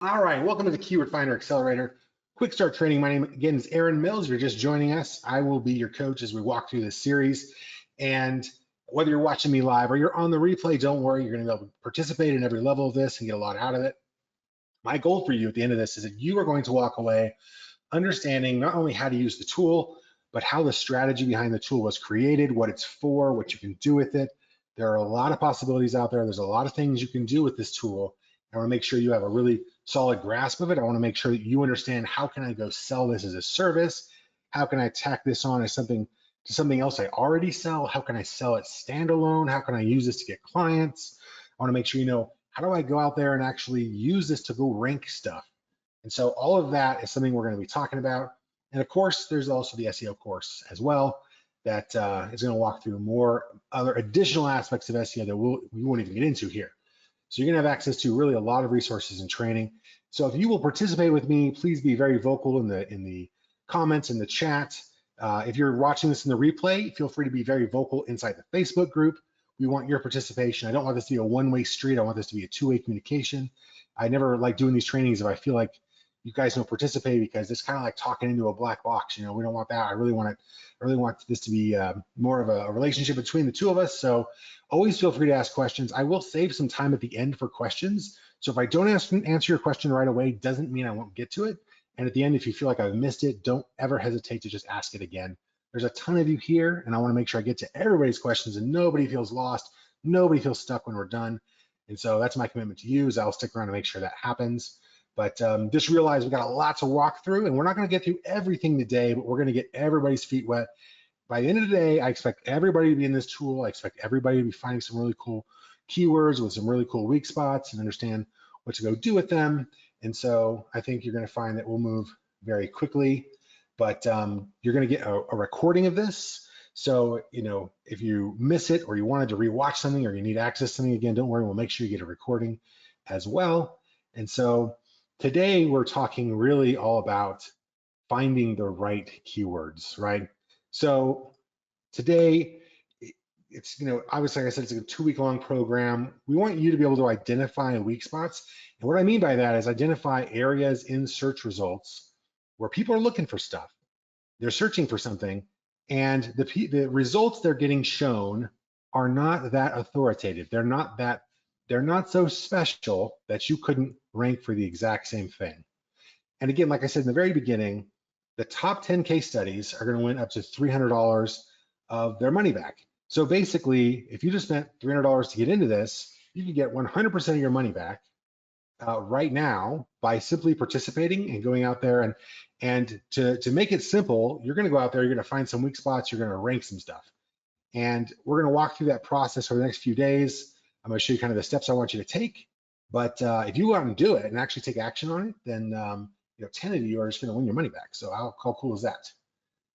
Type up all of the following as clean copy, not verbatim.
All right, welcome to the Keyword Finder Accelerator. Quick start training. My name again is Aaron Mills. If you're just joining us, I will be your coach as we walk through this series. And whether you're watching me live or you're on the replay, don't worry, you're going to be able to participate in every level of this and get a lot out of it. My goal for you at the end of this is that you are going to walk away understanding not only how to use the tool, but how the strategy behind the tool was created, what it's for, what you can do with it. There are a lot of possibilities out there. There's a lot of things you can do with this tool. I want to make sure you have a really solid grasp of it. I want to make sure that you understand, how can I go sell this as a service? How can I tack this on as something else I already sell? How can I sell it standalone? How can I use this to get clients? I want to make sure you know, how do I go out there and actually use this to go rank stuff? And so all of that is something we're going to be talking about. And of course, there's also the SEO course as well that is going to walk through more other additional aspects of SEO that we won't even get into here. So you're going to have access to really a lot of resources and training. So if you will participate with me, please be very vocal in the comments, in the chat. If you're watching this in the replay, feel free to be very vocal inside the Facebook group. We want your participation. I don't want this to be a one-way street. I want this to be a two-way communication. I never like doing these trainings if I feel like you guys don't participate, because it's kind of like talking into a black box. You know, we don't want that. I really want this to be more of a relationship between the two of us. So always feel free to ask questions. I will save some time at the end for questions. So if I don't answer your question right away, doesn't mean I won't get to it. And at the end, if you feel like I've missed it, don't ever hesitate to just ask it again. There's a ton of you here, and I want to make sure I get to everybody's questions and nobody feels lost, nobody feels stuck when we're done. And so that's my commitment to you, is I'll stick around to make sure that happens. But just realize we've got a lot to walk through, and we're not going to get through everything today, but we're going to get everybody's feet wet. By the end of the day, I expect everybody to be in this tool. I expect everybody to be finding some really cool keywords with some really cool weak spots and understand what to go do with them. And so I think you're going to find that we'll move very quickly, but you're going to get a recording of this. So, you know, if you miss it or you wanted to rewatch something or you need access to something again, don't worry, we'll make sure you get a recording as well. And so today we're talking really all about finding the right keywords, right? So today, it's, you know, obviously, like I said, it's a 2-week long program. We want you to be able to identify weak spots. And what I mean by that is identify areas in search results where people are looking for stuff. They're searching for something, and the results they're getting shown are not that authoritative. They're not so special that you couldn't rank for the exact same thing. And again, like I said in the very beginning, the top 10 case studies are going to win up to $300 of their money back. So basically, if you just spent $300 to get into this, you can get 100% of your money back right now by simply participating and going out there. And to make it simple, you're going to go out there, you're going to find some weak spots, you're going to rank some stuff. And we're going to walk through that process over the next few days. I'm going to show you kind of the steps I want you to take. But if you go out and do it and actually take action on it, then you know, 10 of you are just going to win your money back. So how cool is that?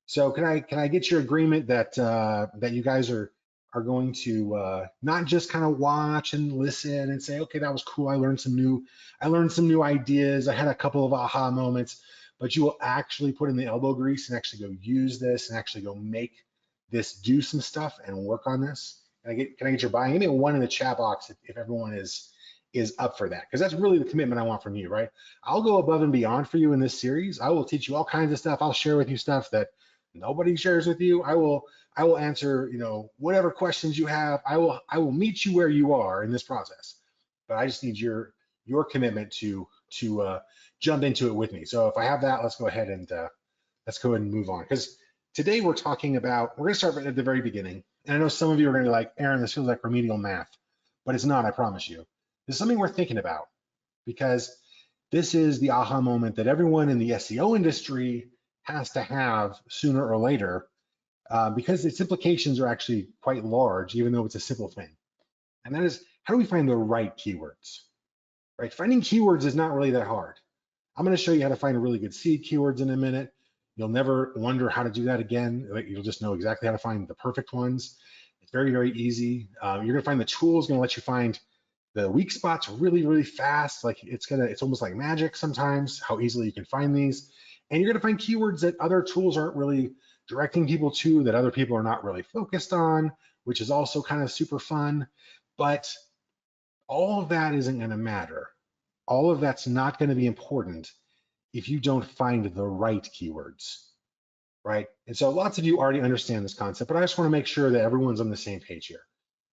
So can I get your agreement that that you guys are going to not just kind of watch and listen and say, okay, that was cool. I learned some new ideas. I had a couple of aha moments, but you will actually put in the elbow grease and actually go use this and actually go make this do some stuff and work on this. Can I get your buy-in? Give me a 1 in the chat box if everyone is up for that, because that's really the commitment I want from you, right? I'll go above and beyond for you in this series. I will teach you all kinds of stuff. I'll share with you stuff that nobody shares with you. I will answer, you know, whatever questions you have. I will meet you where you are in this process. But I just need your commitment to jump into it with me. So if I have that, let's go ahead and move on. Because today we're talking about, we're going to start right at the very beginning. And I know some of you are going to be like, Aaron, this feels like remedial math, but it's not, I promise you. This is something we're thinking about, because this is the aha moment that everyone in the SEO industry has to have sooner or later, because its implications are actually quite large, even though it's a simple thing. And that is, how do we find the right keywords? Right? Finding keywords is not really that hard. I'm going to show you how to find really good seed keywords in a minute. You'll never wonder how to do that again. You'll just know exactly how to find the perfect ones. It's very, very easy. You're going to find the tool is going to let you find the weak spots really, really fast. Like it's almost like magic sometimes, how easily you can find these. And you're going to find keywords that other tools aren't really directing people to, that other people are not really focused on, which is also kind of super fun. But all of that isn't going to matter all of that's not going to be important if you don't find the right keywords, right? And so lots of you already understand this concept, but I just want to make sure that everyone's on the same page here.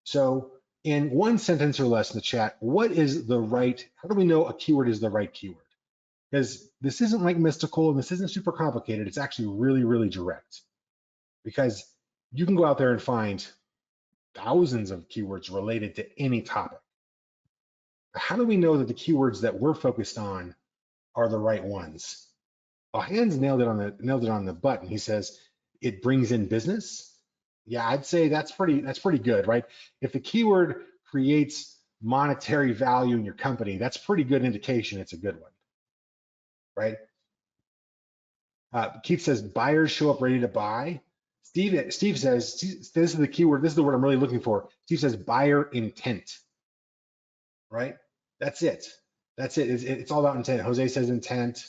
So in one sentence or less in the chat, what is the right, how do we know a keyword is the right keyword? Because this isn't like mystical and this isn't super complicated. It's actually really, really direct, because you can go out there and find thousands of keywords related to any topic. How do we know that the keywords that we're focused on are the right ones? Well, Hans nailed it on the button. He says it brings in business. Yeah, I'd say that's pretty good, right? If the keyword creates monetary value in your company, that's pretty good indication it's a good one, right? Keith says buyers show up ready to buy. Steve says this is the keyword. This is the word I'm really looking for. Steve says buyer intent, right? That's it. That's it. It's all about intent. Jose says intent.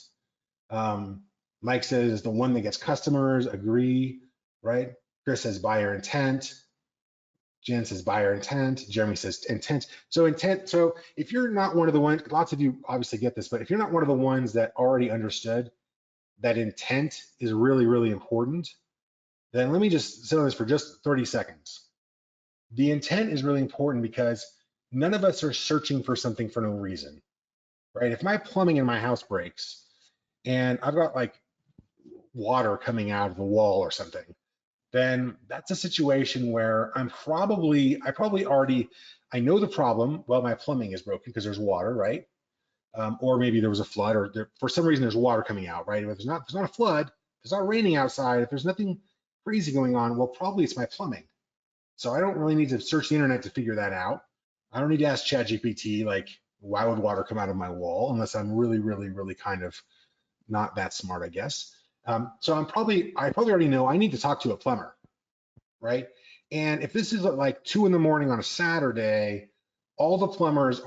Mike says the one that gets customers. Agree, right? Chris says buyer intent. Jen says buyer intent. Jeremy says intent. So intent. So if you're not one of the ones, lots of you obviously get this, but if you're not one of the ones that already understood that intent is really, really important, then let me just sit on this for just 30 seconds. The intent is really important because none of us are searching for something for no reason, right? If my plumbing in my house breaks and I've got like water coming out of the wall or something, then that's a situation where I know the problem. Well, my plumbing is broken because there's water, right? Or maybe there was a flood, or for some reason there's water coming out, right? If there's not a flood, if it's not raining outside, if there's nothing crazy going on, well, probably it's my plumbing. So I don't really need to search the internet to figure that out. I don't need to ask ChatGPT, like, why would water come out of my wall, unless I'm really, really, really kind of not that smart, I guess. So I probably already know I need to talk to a plumber, right? And if this is at like 2 in the morning on a Saturday, all the plumbers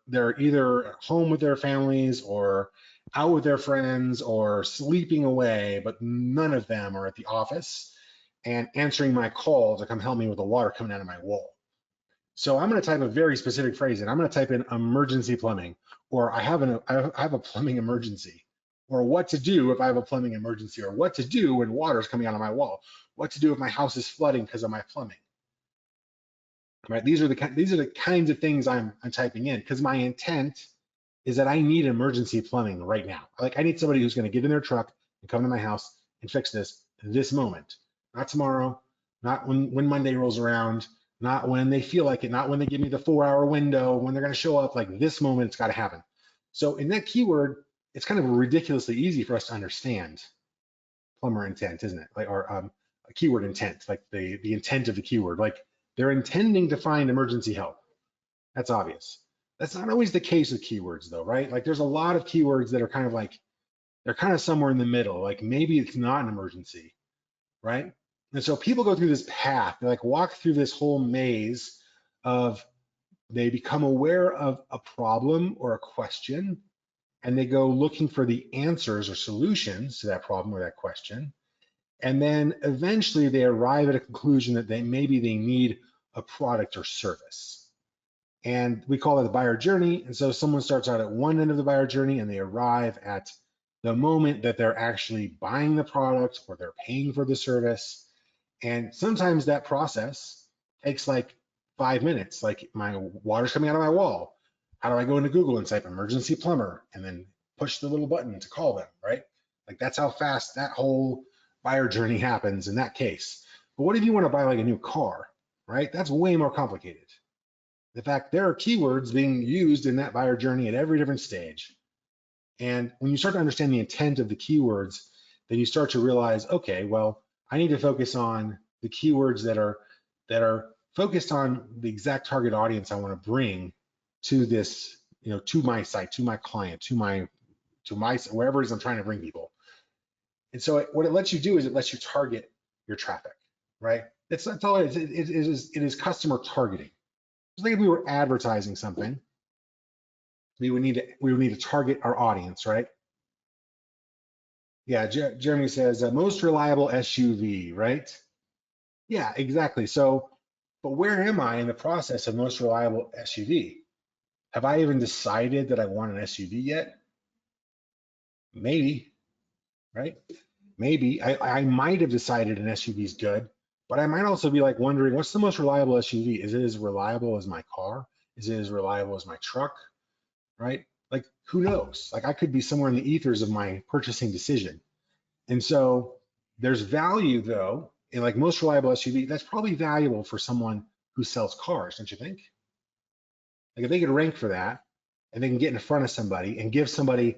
they're either home with their families or out with their friends or sleeping away, but none of them are at the office and answering my call to come help me with the water coming out of my wall. So I'm going to type a very specific phrase in. I'm going to type in emergency plumbing, or I have a plumbing emergency, or what to do if I have a plumbing emergency, or what to do when water is coming out of my wall, what to do if my house is flooding because of my plumbing. Right? These are the kinds of things I'm typing in, because my intent is that I need emergency plumbing right now. Like I need somebody who's going to get in their truck and come to my house and fix this moment, not tomorrow, not when Monday rolls around, not when they feel like it, not when they give me the 4-hour window, when they're going to show up. Like this moment, it's got to happen. So in that keyword, it's kind of ridiculously easy for us to understand plumber intent, isn't it? Like, or a keyword intent, like the intent of the keyword. Like they're intending to find emergency help. That's obvious. That's not always the case with keywords though, right? Like there's a lot of keywords that are kind of like, they're kind of somewhere in the middle. Like maybe it's not an emergency, right? And so people go through this path, they like walk through this whole maze of, they become aware of a problem or a question, and they go looking for the answers or solutions to that problem or that question. And then eventually they arrive at a conclusion that maybe they need a product or service. And we call it the buyer journey. And so someone starts out at one end of the buyer journey and they arrive at the moment that they're actually buying the product or they're paying for the service. And sometimes that process takes like 5 minutes. Like my water's coming out of my wall. How do I go into Google and type emergency plumber and then push the little button to call them, right? Like that's how fast that whole buyer journey happens in that case. But what if you want to buy like a new car, right? That's way more complicated. In fact, there are keywords being used in that buyer journey at every different stage. And when you start to understand the intent of the keywords, then you start to realize, okay, well, I need to focus on the keywords that are focused on the exact target audience I want to bring to this, to my site, to my client, to my wherever it is I'm trying to bring people. And so what it lets you do is it lets you target your traffic, right? That's all it is. It is customer targeting. Just like if we were advertising something, we would need to target our audience, right? Yeah, Jeremy says most reliable SUV, right? Yeah, exactly. So, but where am I in the process of most reliable SUV? Have I even decided that I want an SUV yet? Maybe, right? Maybe I might have decided an SUV is good, but I might also be like wondering what's the most reliable SUV? Is it as reliable as my car? Is it as reliable as my truck? Right? Like who knows? Like I could be somewhere in the ethers of my purchasing decision. And so there's value though in like most reliable SUV. That's probably valuable for someone who sells cars, don't you think? Like if they could rank for that and they can get in front of somebody and give somebody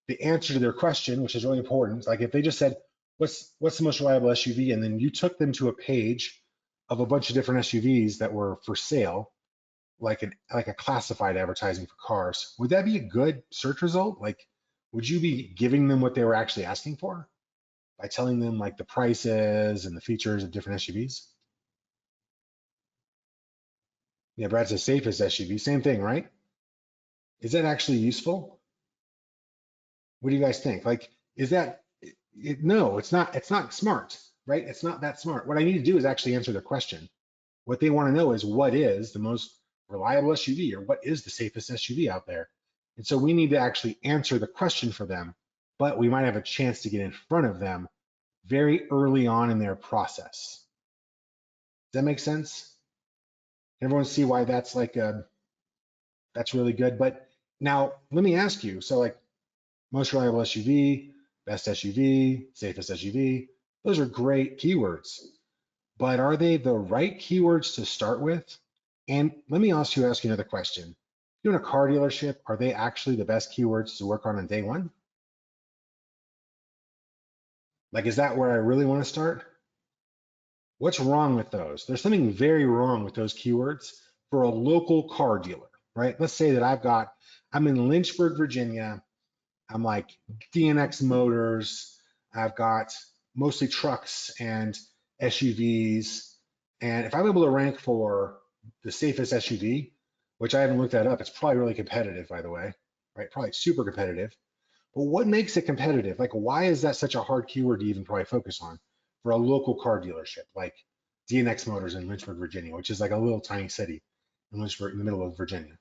the answer to their question, which is really important. Like if they just said, what's the most reliable SUV? And then you took them to a page of a bunch of different SUVs that were for sale, like a classified advertising for cars, would that be a good search result? Like, would you be giving them what they were actually asking for by telling them like the prices and the features of different SUVs? Yeah, Brad's the safest SUV. Same thing, right? Is that actually useful? What do you guys think? Like, is that no, it's not. It's not smart, right? It's not that smart. What I need to do is actually answer the question. What they want to know is what is the most reliable SUV or what is the safest SUV out there? And so we need to actually answer the question for them, but we might have a chance to get in front of them very early on in their process. Does that make sense? Everyone see why that's that's really good. But now let me ask you, so like most reliable SUV, best SUV, safest SUV, those are great keywords, but are they the right keywords to start with? And let me ask you another question. If you're in a car dealership, are they actually the best keywords to work on day one? Like, is that where I really want to start? What's wrong with those? There's something very wrong with those keywords for a local car dealer, right? Let's say that I'm in Lynchburg, Virginia. I'm like DNX Motors. I've got mostly trucks and SUVs. And if I'm able to rank for the safest SUV, which I haven't looked that up, it's probably really competitive, by the way, right? Probably super competitive. But what makes it competitive? Like, why is that such a hard keyword to even probably focus on for a local car dealership like DNX Motors in Lynchburg, Virginia, which is like a little tiny city in Lynchburg, in the middle of Virginia?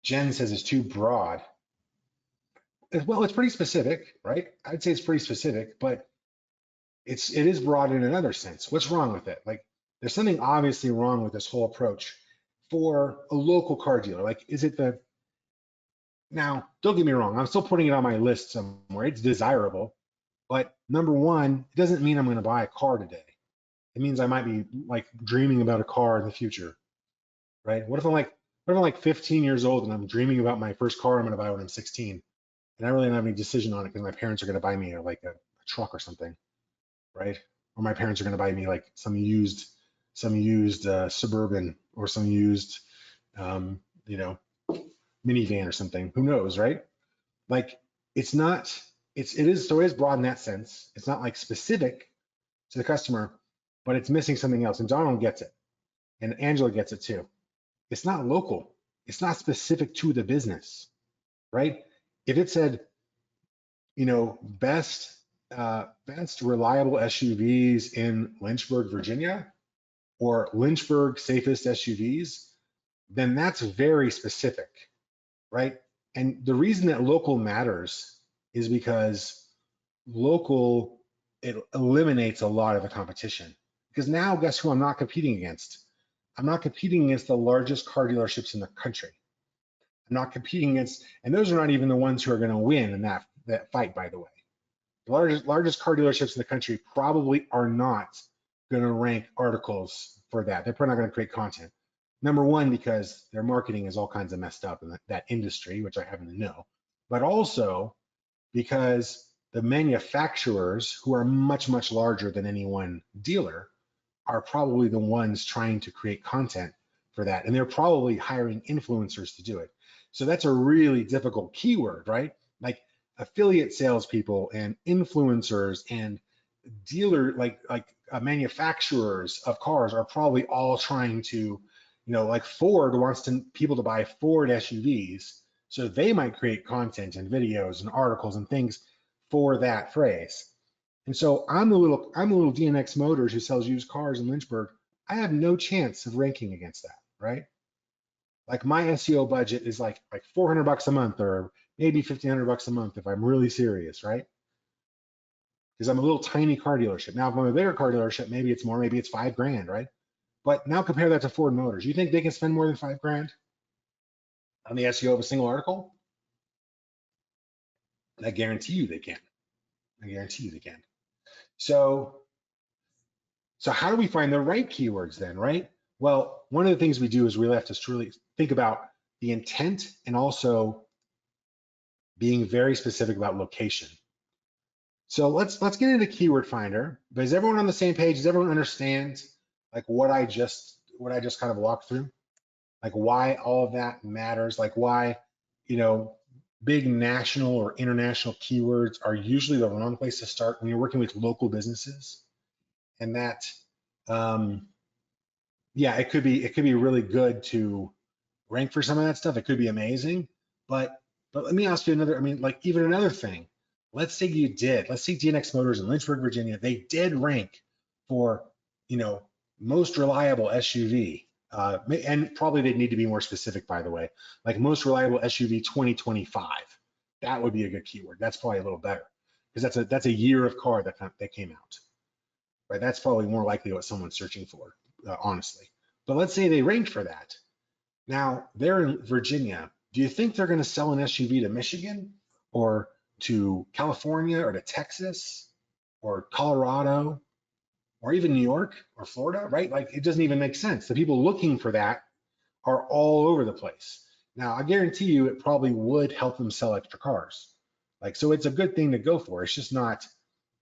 Jen says it's too broad. Well, it's pretty specific, right? I'd say it's pretty specific, but it is broad in another sense. What's wrong with it? Like, there's something obviously wrong with this whole approach for a local car dealer. Like, is it the now? Don't get me wrong. I'm still putting it on my list somewhere. It's desirable, but number one, it doesn't mean I'm going to buy a car today. It means I might be like dreaming about a car in the future, right? What if I'm like 15 years old and I'm dreaming about my first car I'm going to buy when I'm 16? And I really don't have any decision on it because my parents are going to buy me like a truck or something, right? Or my parents are going to buy me like some used Suburban or some used, um, you know, minivan or something. Who knows, right? Like it's not, it is so it is broad in that sense. It's not like specific to the customer, but it's missing something else. And Donald gets it, and Angela gets it too. It's not local. It's not specific to the business, right? If it said best reliable SUVs in Lynchburg, Virginia, or Lynchburg safest SUVs, then that's very specific, right? And the reason that local matters is because local, it eliminates a lot of the competition. Because now, guess who I'm not competing against? I'm not competing against the largest car dealerships in the country. I'm not competing against, and those are not even the ones who are going to win in that fight, by the way. The largest car dealerships in the country probably are not going to rank articles for that. They're probably not going to create content. Number one, because their marketing is all kinds of messed up in that industry, which I happen to know, but also because the manufacturers, who are much, much larger than any one dealer, are probably the ones trying to create content for that. And they're probably hiring influencers to do it. So that's a really difficult keyword, right? Like affiliate salespeople and influencers and manufacturers of cars are probably all trying to, like Ford wants people to buy Ford SUVs, so they might create content and videos and articles and things for that phrase. And so I'm a little DNX Motors who sells used cars in Lynchburg. I have no chance of ranking against that, right? Like my SEO budget is like $400 a month, or maybe $1,500 a month if I'm really serious, right? Because I'm a little tiny car dealership. Now, if I'm a bigger car dealership, maybe it's more, maybe it's $5,000, right? But now compare that to Ford Motors. You think they can spend more than $5,000 on the SEO of a single article? I guarantee you they can. I guarantee you they can. So how do we find the right keywords then, right? Well, one of the things we do is we have to truly think about the intent and also being very specific about location. So let's get into Keyword Finder. But is everyone on the same page? Does everyone understand like what I just kind of walked through? Like why all of that matters? Like why, big national or international keywords are usually the wrong place to start when you're working with local businesses, and that yeah, it could be really good to rank for some of that stuff. It could be amazing, but let me ask you another. I mean, like even another thing. Let's say DNX Motors in Lynchburg, Virginia, they did rank for most reliable SUV, and probably they need to be more specific, by the way, like most reliable SUV 2025. That would be a good keyword. That's probably a little better because that's a year of car that came out, right? That's probably more likely what someone's searching for, honestly. But let's say they ranked for that. Now they're in Virginia. Do you think they're going to sell an SUV to Michigan or to California or to Texas or Colorado or even New York or Florida, right? Like it doesn't even make sense. The people looking for that are all over the place. Now, I guarantee you it probably would help them sell extra cars. Like, so it's a good thing to go for. It's just not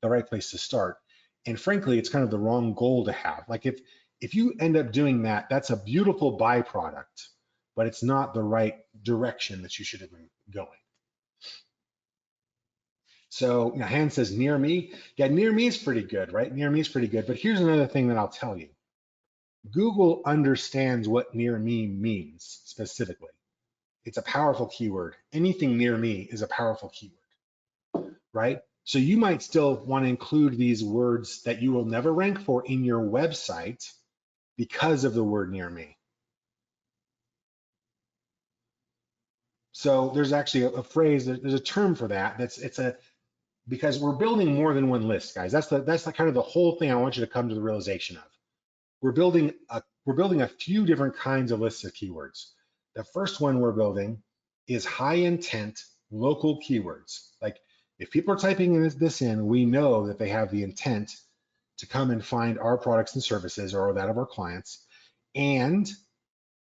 the right place to start. And frankly, it's kind of the wrong goal to have. Like if you end up doing that, that's a beautiful byproduct, but it's not the right direction that you should have been going. So Hans says near me. Yeah, near me is pretty good, right? Near me is pretty good. But here's another thing that I'll tell you. Google understands what near me means specifically. It's a powerful keyword. Anything near me is a powerful keyword, right? So you might still want to include these words that you will never rank for in your website because of the word near me. So there's actually a phrase, there's a term for that. Because we're building more than one list, guys. That's the kind of the whole thing I want you to come to the realization of. We're building a few different kinds of lists of keywords. The first one we're building is high intent local keywords. Like if people are typing this in, we know that they have the intent to come and find our products and services or that of our clients. And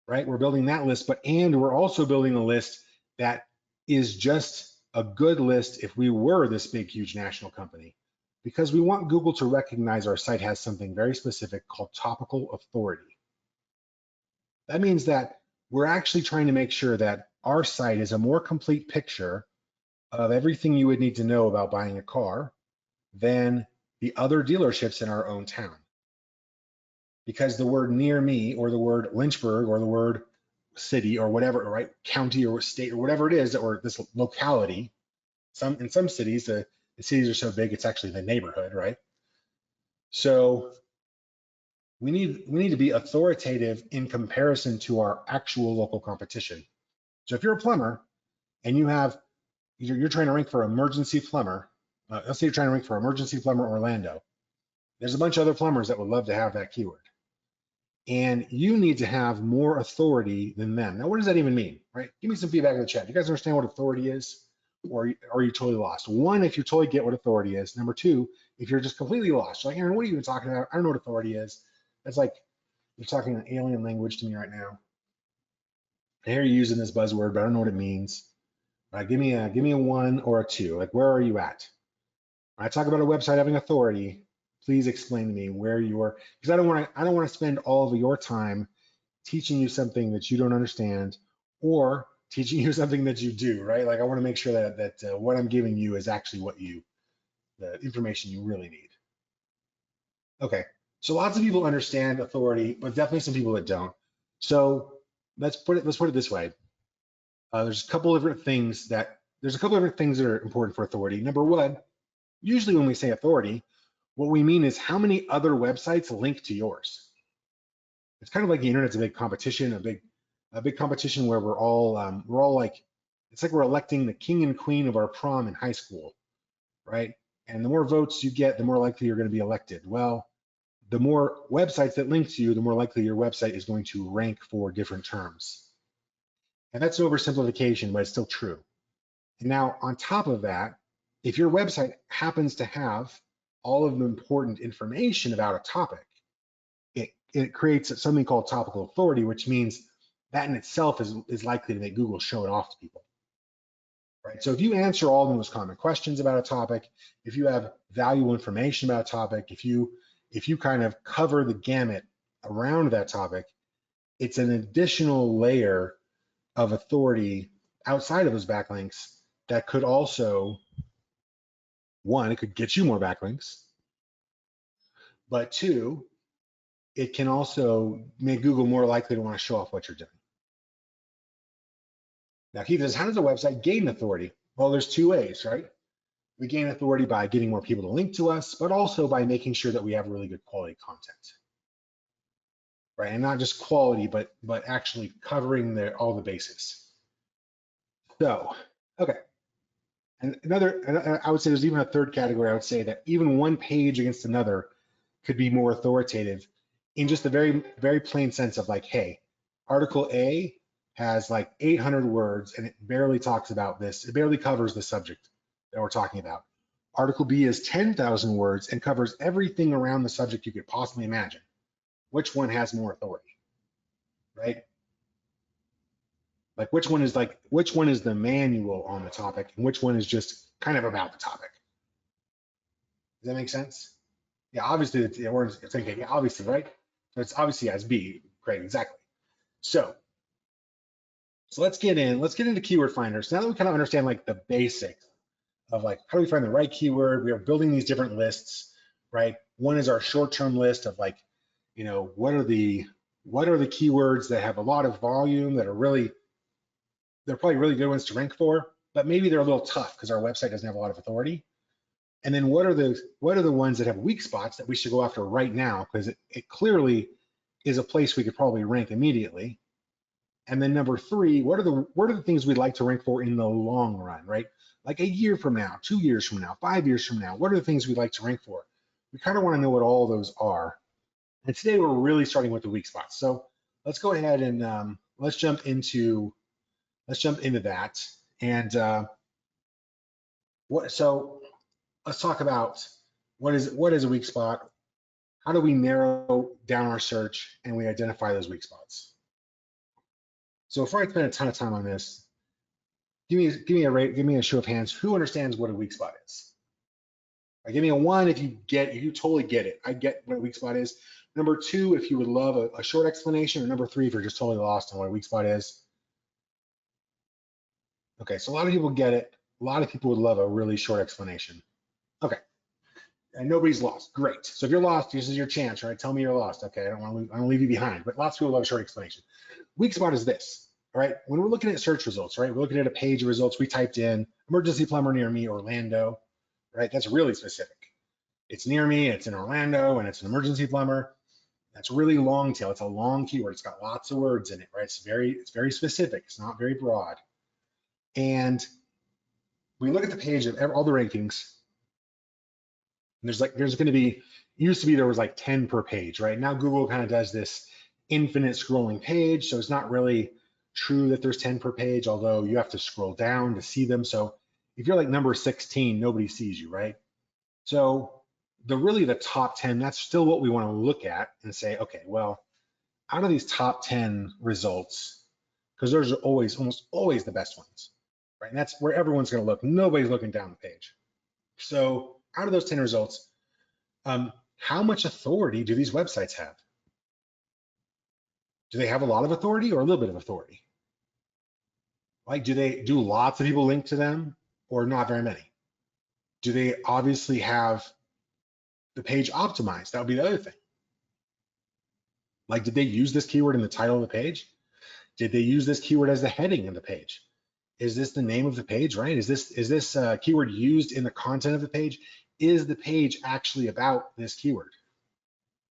right, we're building that list, and we're also building a list that is just a good list if we were this big, huge national company, because we want Google to recognize our site has something very specific called topical authority. That means that we're actually trying to make sure that our site is a more complete picture of everything you would need to know about buying a car than the other dealerships in our own town. Because the word near me or the word Lynchburg or the word city or whatever, right, county or state or whatever it is, or this locality, in some cities, the cities are so big, it's actually the neighborhood, right? So we need to be authoritative in comparison to our actual local competition. So if you're a plumber and you're trying to rank for emergency plumber, let's say you're trying to rank for emergency plumber Orlando, there's a bunch of other plumbers that would love to have that keyword. And you need to have more authority than them. Now, what does that even mean, right? Give me some feedback in the chat. Do you guys understand what authority is? Or are you totally lost? One, if you totally get what authority is. Number two, if you're just completely lost, like, Aaron, what are you even talking about? I don't know what authority is. That's like you're talking an alien language to me right now. I hear you using this buzzword, but I don't know what it means. Give me a 1 or a 2. Like, where are you at? When I talk about a website having authority, please explain to me where you are, because I don't want to spend all of your time teaching you something that you don't understand or teaching you something that you do, right? Like I want to make sure that what I'm giving you is actually the information you really need. Okay, so lots of people understand authority, but definitely some people that don't. So let's put it this way. There's a couple of different things that are important for authority. Number one, usually when we say authority, what we mean is how many other websites link to yours. It's kind of like the internet's a big competition, a big a big competition where we're all like, it's like we're electing the king and queen of our prom in high school, right? And the more votes you get, the more likely you're going to be elected. Well, the more websites that link to you, the more likely your website is going to rank for different terms. And that's an oversimplification, but it's still true. And now on top of that, if your website happens to have all of the important information about a topic, it creates something called topical authority, which means that in itself is likely to make Google show it off to people. Right? So if you answer all the most common questions about a topic, if you have valuable information about a topic, if you kind of cover the gamut around that topic, it's an additional layer of authority outside of those backlinks that could also, one, it could get you more backlinks, but two, it can also make Google more likely to want to show off what you're doing. Now, Keith says, how does a website gain authority? Well, there's two ways, right? We gain authority by getting more people to link to us, but also by making sure that we have really good quality content, right? And not just quality, but actually covering all the bases. So, okay. And I would say there's even a third category. I would say that even one page against another could be more authoritative in just the very, very plain sense of like, hey, article A has like 800 words and it barely talks about this. It barely covers the subject that we're talking about. Article B is 10,000 words and covers everything around the subject you could possibly imagine. Which one has more authority, right? Like which one is the manual on the topic and which one is just kind of about the topic? Does that make sense? Yeah, obviously we're thinking, yeah, obviously, right? So it's obviously as B, great, exactly. So let's get into keyword finders. Now that we kind of understand like the basics of like how do we find the right keyword, we are building these different lists, right? One is our short-term list of like, you know, what are the keywords that have a lot of volume that are they're probably really good ones to rank for, but maybe they're a little tough because our website doesn't have a lot of authority. And then what are the ones that have weak spots that we should go after right now because it clearly is a place we could probably rank immediately. And then number three, what are the things we'd like to rank for in the long run, right? Like a year from now, 2 years from now, 5 years from now, what are the things we'd like to rank for? We kind of want to know what all those are. And today we're really starting with the weak spots. So let's go ahead and let's jump into that. And let's talk about what is a weak spot. How do we narrow down our search and we identify those weak spots? So before I spend a ton of time on this, give me a show of hands. Who understands what a weak spot is? Right, give me a 1 if you totally get it. I get what a weak spot is. Number 2, if you would love a short explanation, or number 3, if you're just totally lost on what a weak spot is. Okay, so a lot of people get it. A lot of people would love a really short explanation. Okay, and nobody's lost. Great. So if you're lost, this is your chance, right? Tell me you're lost. Okay, I don't want to leave you behind. But lots of people love a short explanation. Weak spot is this. All right, when we're looking at search results, right? We're looking at a page of results. We typed in emergency plumber near me, Orlando, right? That's really specific. It's near me, it's in Orlando, and it's an emergency plumber. That's really long tail. It's a long keyword. It's got lots of words in it, right? It's very specific. It's not very broad. And we look at the page of all the rankings. And there's going to be, used to be there was like 10 per page, right? Now Google kind of does this infinite scrolling page, so it's not really true that there's 10 per page, although you have to scroll down to see them. So if you're like number 16, nobody sees you, right? So the top 10, that's still what we want to look at and say, okay, well, out of these top 10 results, because those are almost always the best ones, right? And that's where everyone's going to look. Nobody's looking down the page. So out of those 10 results, how much authority do these websites have? Do they have a lot of authority or a little bit of authority? Like, do lots of people link to them or not very many? Do they obviously have the page optimized? That would be the other thing. Like, did they use this keyword in the title of the page? Did they use this keyword as the heading of the page? Is this the name of the page, right? Is this keyword used in the content of the page? Is the page actually about this keyword?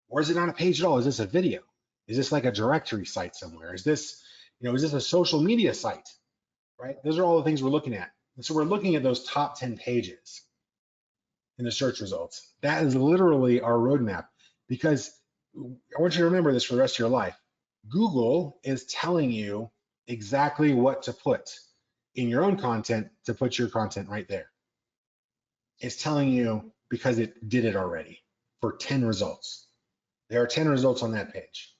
Or is it not a page at all? Is this a video? Is this like a directory site somewhere? Is this Is this a social media site, right? Those are all the things we're looking at. And so we're looking at those top 10 pages in the search results. That is literally our roadmap, because I want you to remember this for the rest of your life. Google is telling you exactly what to put in your own content to put your content right there. It's telling you because it did it already for 10 results. There are 10 results on that page.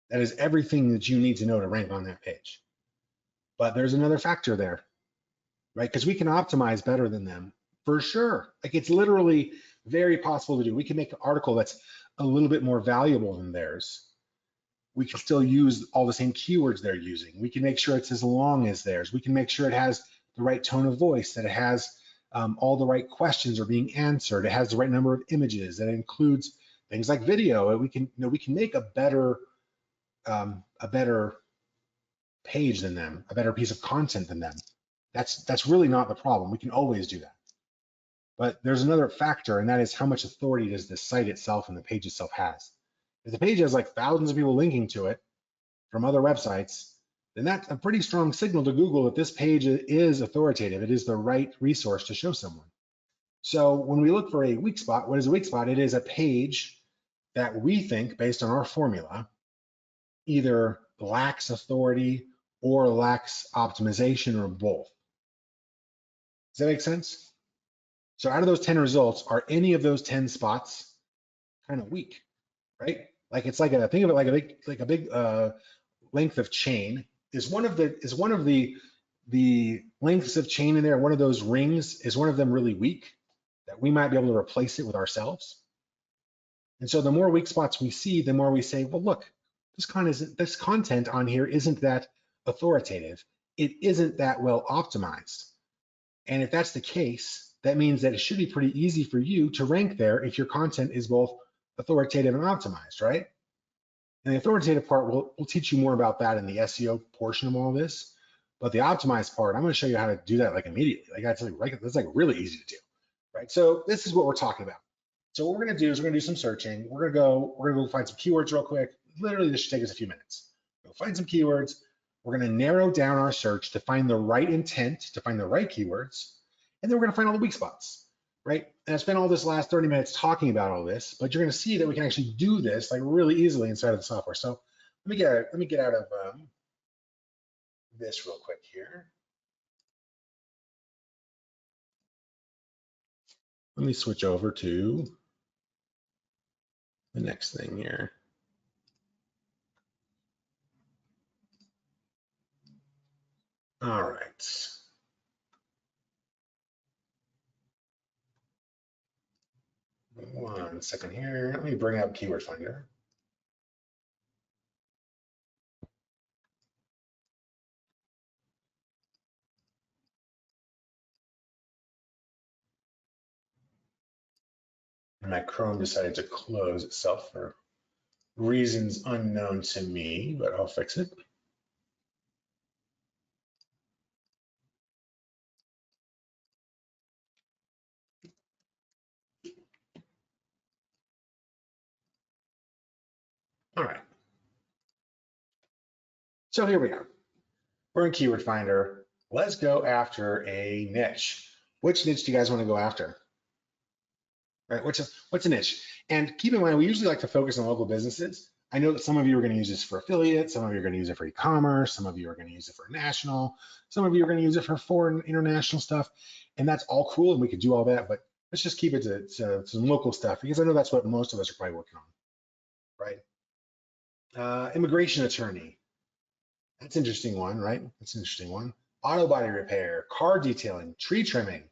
That is everything that you need to know to rank on that page. But there's another factor there, right? Because we can optimize better than them for sure. Like, it's literally very possible to do. We can make an article that's a little bit more valuable than theirs. We can still use all the same keywords they're using. We can make sure it's as long as theirs. We can make sure it has the right tone of voice, that it has all the right questions are being answered. It has the right number of images. That includes things like video. We can make a better page than them, a better piece of content than them. That's really not the problem. We can always do that. But there's another factor, and that is how much authority does the site itself and the page itself has. If the page has like thousands of people linking to it from other websites, then that's a pretty strong signal to Google that this page is authoritative. It is the right resource to show someone. So when we look for a weak spot, what is a weak spot? It is a page that we think, based on our formula, either lacks authority or lacks optimization, or both. Does that make sense? So out of those 10 results, are any of those 10 spots kind of weak, right? Like, it's like think of it like a big length of chain. Is one of the lengths of chain in there, one of those rings, is one of them really weak, that we might be able to replace it with ourselves? And so the more weak spots we see, the more we say, well, look, this content on here isn't that authoritative. It isn't that well optimized. And if that's the case, that means that it should be pretty easy for you to rank there if your content is both authoritative and optimized, right? And the authoritative part, we'll teach you more about that in the SEO portion of all this. But the optimized part, I'm going to show you how to do that like immediately. Like, that's like really easy to do, right? So this is what we're talking about. So what we're going to do is we're going to do some searching. We're going to go find some keywords real quick. Literally, this should take us a few minutes. We'll find some keywords. We're going to narrow down our search to find the right intent, to find the right keywords, and then we're going to find all the weak spots, right? And I spent all this last 30 minutes talking about all this, but you're going to see that we can actually do this like really easily inside of the software. So let me get out of this real quick here. Let me switch over to the next thing here. All right. One second here. Let me bring up Keyword Finder. And my Chrome decided to close itself for reasons unknown to me, but I'll fix it. All right. So here we are. We're in Keyword Finder. Let's go after a niche. Which niche do you guys want to go after? Right? What's a niche? And keep in mind, we usually like to focus on local businesses. I know that some of you are going to use this for affiliate, some of you are going to use it for e-commerce, some of you are going to use it for national, some of you are going to use it for foreign international stuff, and that's all cool, and we could do all that, but let's just keep it to some local stuff, because I know that's what most of us are probably working on, right? Immigration attorney. That's an interesting one, right? That's an interesting one. Auto body repair, car detailing, tree trimming.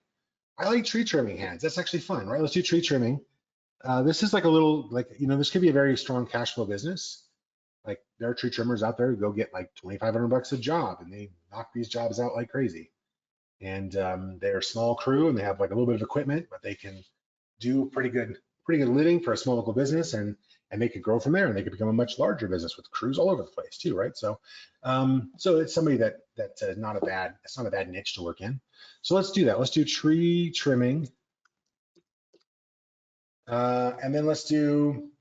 I like tree trimming hands. That's actually fun, right? Let's do tree trimming. This is like a little, this could be a very strong cash flow business. Like, there are tree trimmers out there who go get like $2,500 a job, and they knock these jobs out like crazy. And they're a small crew, and they have like a little bit of equipment, but they can do pretty good living for a small local business, and they could grow from there, and they could become a much larger business with crews all over the place too, right? So, so it's somebody that's not a bad niche to work in. So let's do that. Let's do tree trimming, and then let's do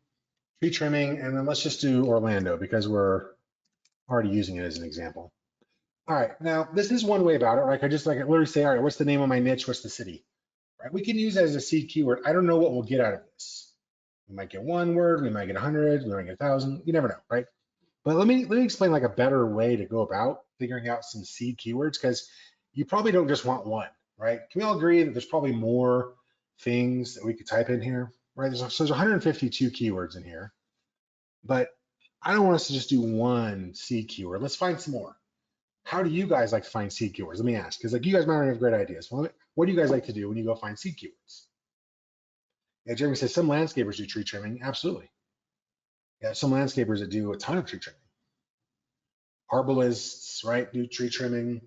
tree trimming, and then let's just do Orlando, because we're already using it as an example. All right, now this is one way about it. Like I literally say, all right, what's the name of my niche? What's the city? Right? We can use it as a seed keyword. I don't know what we'll get out of this. We might get one word, we might get 100, we might get 1,000. You never know, right? But let me explain like a better way to go about figuring out some seed keywords, because you probably don't just want one, right? Can we all agree that there's probably more things that we could type in here, right? So there's 152 keywords in here, but I don't want us to just do one seed keyword. Let's find some more. How do you guys like to find seed keywords? Let me ask, because like you guys might already have great ideas. Well, what do you guys like to do when you go find seed keywords? Yeah, Jeremy says some landscapers do tree trimming. Absolutely. Yeah, some landscapers that do a ton of tree trimming. Arborists, right, do tree trimming.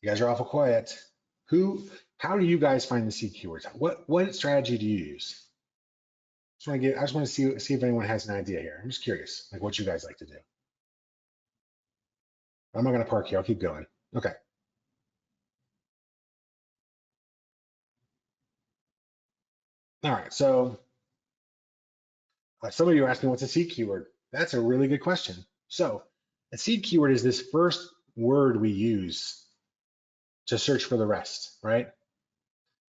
You guys are awful quiet. How do you guys find the seed keywords? What strategy do you use? I just want to see if anyone has an idea here. I'm just curious, like what you guys like to do. I'm not going to park here. I'll keep going. Okay. All right. So some of you are asking, what's a seed keyword? That's a really good question. So a seed keyword is this first word we use to search for the rest, right?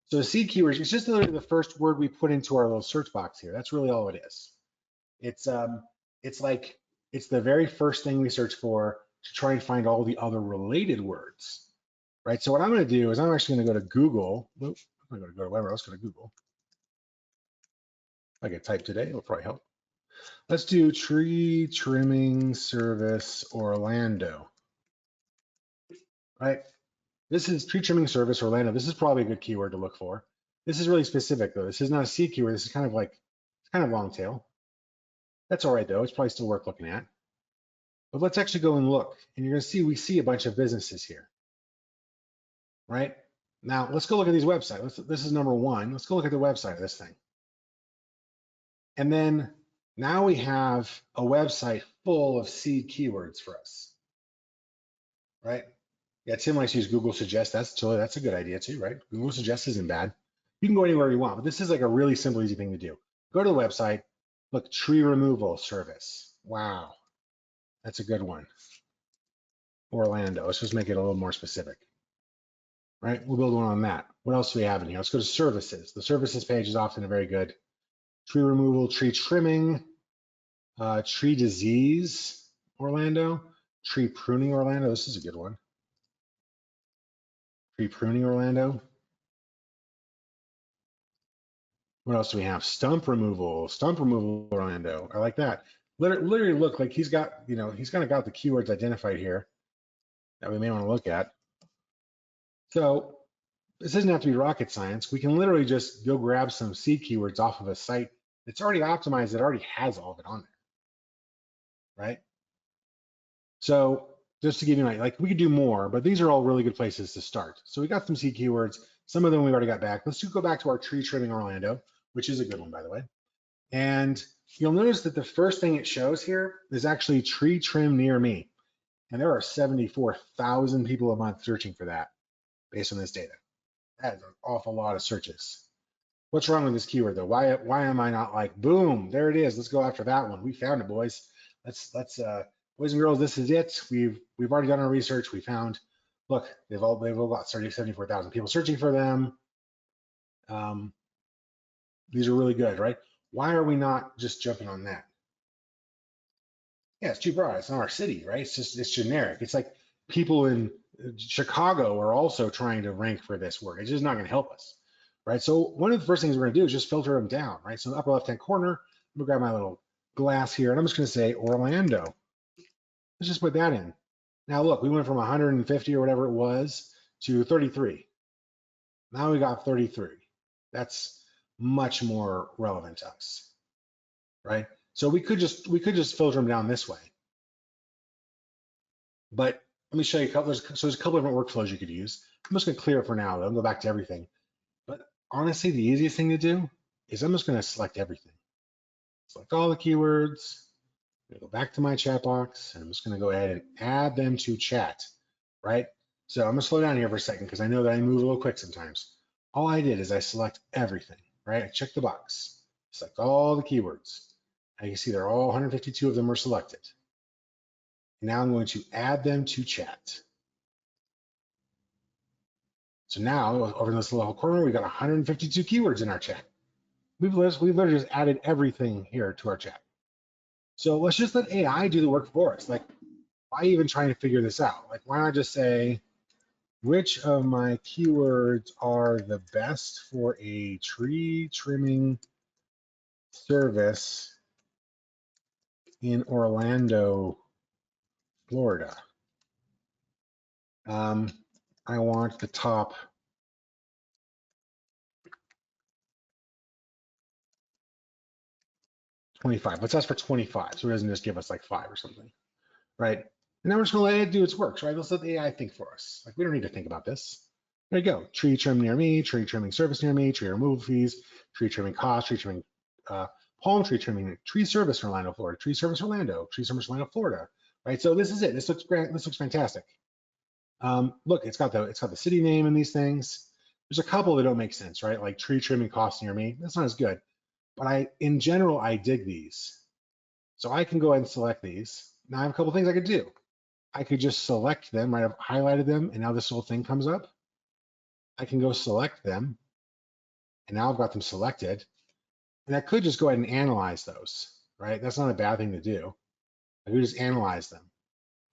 So a seed keyword is just literally the first word we put into our little search box here. That's really all it is. It's like it's the very first thing we search for to try and find all the other related words, right? So what I'm going to do is I'm actually going to go to Google. I'm going to go to wherever else. Go to Google. If I can type today, it'll probably help. Let's do tree trimming service Orlando, right? This is tree trimming service Orlando. This is probably a good keyword to look for. This is really specific though. This is not a C keyword. This is kind of like, it's kind of long tail. That's all right though. It's probably still worth looking at. But let's actually go and look. And you're going to see, we see a bunch of businesses here, right? Now let's go look at these websites. This is number one. Let's go look at the website of this thing. And then now we have a website full of seed keywords for us, right? Yeah, Tim likes to use Google Suggest. That's a good idea too, right? Google Suggest isn't bad. You can go anywhere you want, but this is like a really simple, easy thing to do. Go to the website, look, tree removal service. Wow, that's a good one. Orlando, let's just make it a little more specific, right? We'll build one on that. What else do we have in here? Let's go to services. The services page is often a very good tree removal, tree trimming, tree disease, Orlando, tree pruning, Orlando. This is a good one. Tree pruning, Orlando. What else do we have? Stump removal, Orlando. I like that. Literally look like he's got, he's kind of got the keywords identified here that we may want to look at. So this doesn't have to be rocket science. We can literally just go grab some seed keywords off of a site that's already optimized, that already has all of it on there, right? So just to give you an idea, like we could do more, but these are all really good places to start. So we got some seed keywords. Some of them we've already got back. Let's just go back to our tree trimming Orlando, which is a good one, by the way. And you'll notice that the first thing it shows here is actually tree trim near me. And there are 74,000 people a month searching for that based on this data. That is an awful lot of searches. What's wrong with this keyword though? Why am I not like, boom, there it is. Let's go after that one. We found it, boys. Let's boys and girls, this is it. We've already done our research. We found, look, they've all got 74,000 people searching for them. These are really good, right? Why are we not just jumping on that? Yeah, it's too broad. It's not our city, right? It's generic. It's like people in Chicago are also trying to rank for this word. It's just not going to help us, right? So one of the first things we're going to do is just filter them down, right? So in the upper left-hand corner, I'm going to grab my little glass here, and I'm just going to say Orlando. Let's just put that in. Now look, we went from 150 or whatever it was to 33. Now we got 33. That's much more relevant to us, right? So we could just filter them down this way. But let me show you a couple. There's a couple different workflows you could use. I'm just going to clear it for now, though, and go back to everything. But honestly, the easiest thing to do is I'm just going to select everything. Select all the keywords. I'm going to go back to my chat box, and I'm just going to go ahead and add them to chat, right? So I'm going to slow down here for a second because I know that I move a little quick sometimes. All I did is I select everything. right? I checked the box, select all the keywords. And you can see there are all 152 of them are selected. Now I'm going to add them to chat. So now over in this little corner, we got 152 keywords in our chat. We've literally just added everything here to our chat. So let's just let AI do the work for us. Like, why even trying to figure this out? Like, why not just say, which of my keywords are the best for a tree trimming service in Orlando, Florida? I want the top 25. Let's ask for 25 so it doesn't just give us like 5 or something, right? And now we're just gonna let it do its work, right? Let's let the AI think for us. Like, we don't need to think about this. There you go. Tree trim near me, tree trimming service near me, tree removal fees, tree trimming cost, tree trimming palm tree trimming, tree service in Orlando, Florida, tree service Orlando, tree service Orlando, Florida, right? So this is it. This looks great. This looks fantastic. Look, it's got the city name in these things. There's a couple that don't make sense, right? Like tree trimming cost near me. That's not as good. But in general, I dig these. So I can go ahead and select these. Now I have a couple things I could do. I could just select them, right? I've highlighted them, and now this whole thing comes up. I can go select them, and now I've got them selected. And I could just go ahead and analyze those, right? That's not a bad thing to do. I could just analyze them.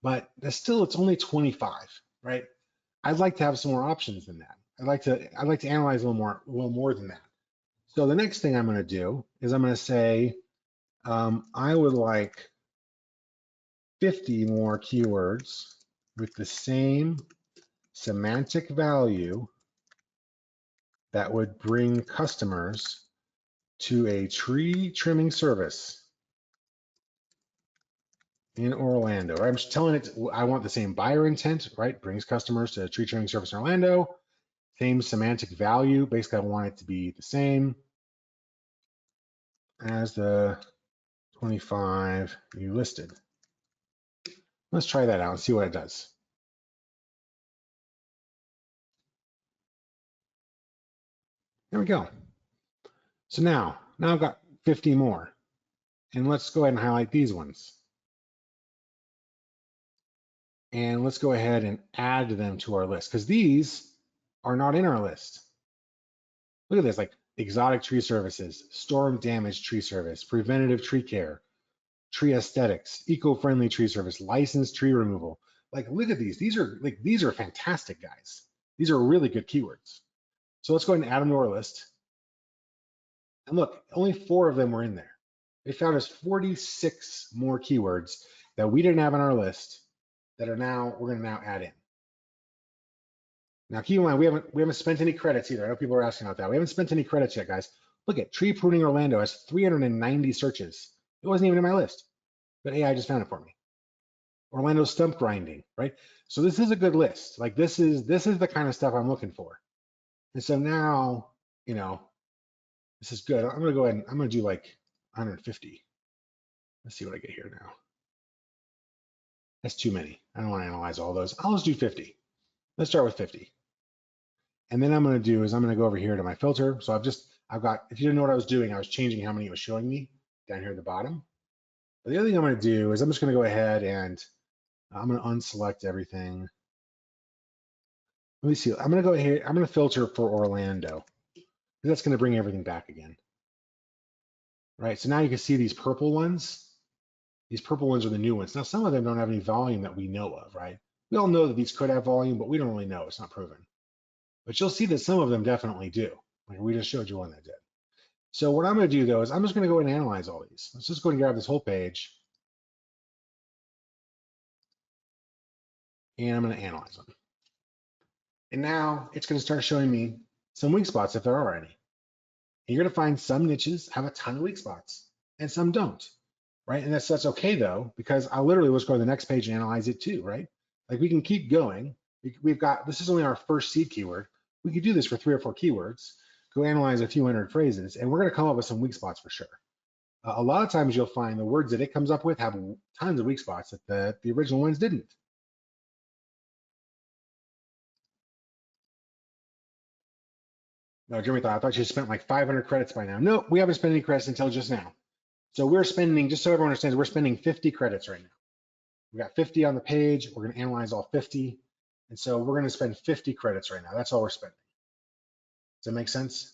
But it's only 25, right? I'd like to have some more options than that. I'd like to analyze a little more than that. So the next thing I'm going to do is I'm going to say, I would like 50 more keywords with the same semantic value that would bring customers to a tree trimming service in Orlando. Right? I'm just telling it I want the same buyer intent, right? Brings customers to a tree trimming service in Orlando. Same semantic value. Basically, I want it to be the same as the 25 you listed. Let's try that out and see what it does. There we go. So now I've got 50 more. And let's go ahead and highlight these ones. And let's go ahead and add them to our list because these are not in our list. Look at this, like exotic tree services, storm damage tree service, preventative tree care, tree aesthetics, eco-friendly tree service, licensed tree removal. Like, look at these. These are fantastic, guys. These are really good keywords. So let's go ahead and add them to our list. And look, only 4 of them were in there. It found us 46 more keywords that we didn't have on our list that we're going to now add in. Now, keep in mind, we haven't spent any credits either. I know people are asking about that. We haven't spent any credits yet, guys. Look at tree pruning Orlando has 390 searches. It wasn't even in my list, but AI just found it for me. Orlando stump grinding, right? So this is a good list. Like this is the kind of stuff I'm looking for. And so now, this is good. I'm gonna go ahead and I'm gonna do like 150. Let's see what I get here now. That's too many. I don't want to analyze all those. I'll just do 50. Let's start with 50. And then I'm going to do is I'm going to go over here to my filter. So I've got, if you didn't know what I was doing, I was changing how many it was showing me down here at the bottom. But the other thing I'm going to do is I'm just going to go ahead and I'm going to unselect everything. Let me see. I'm going to go ahead. I'm going to filter for Orlando. That's going to bring everything back again. Right. So now you can see these purple ones. These purple ones are the new ones. Now, some of them don't have any volume that we know of, right? We all know that these could have volume, but we don't really know. It's not proven. But you'll see that some of them definitely do. Like we just showed you one that did. So what I'm going to do, though, is I'm just going to go ahead and analyze all these. Let's just go and grab this whole page. And I'm going to analyze them. And now it's going to start showing me some weak spots if there are any. And you're going to find some niches have a ton of weak spots and some don't. Right? And that's okay, though, because I literally let's go to the next page and analyze it too, right? Like we can keep going. We've got, this is only our first seed keyword. We could do this for 3 or 4 keywords, go analyze a few hundred phrases, and we're going to come up with some weak spots for sure. A lot of times you'll find the words that it comes up with have tons of weak spots that the original ones didn't. No, Jeremy thought, I thought you spent like 500 credits by now. No, we haven't spent any credits until just now. So we're spending, just so everyone understands, we're spending 50 credits right now. We got 50 on the page. We're going to analyze all 50. And so we're going to spend 50 credits right now. That's all we're spending. Does that make sense?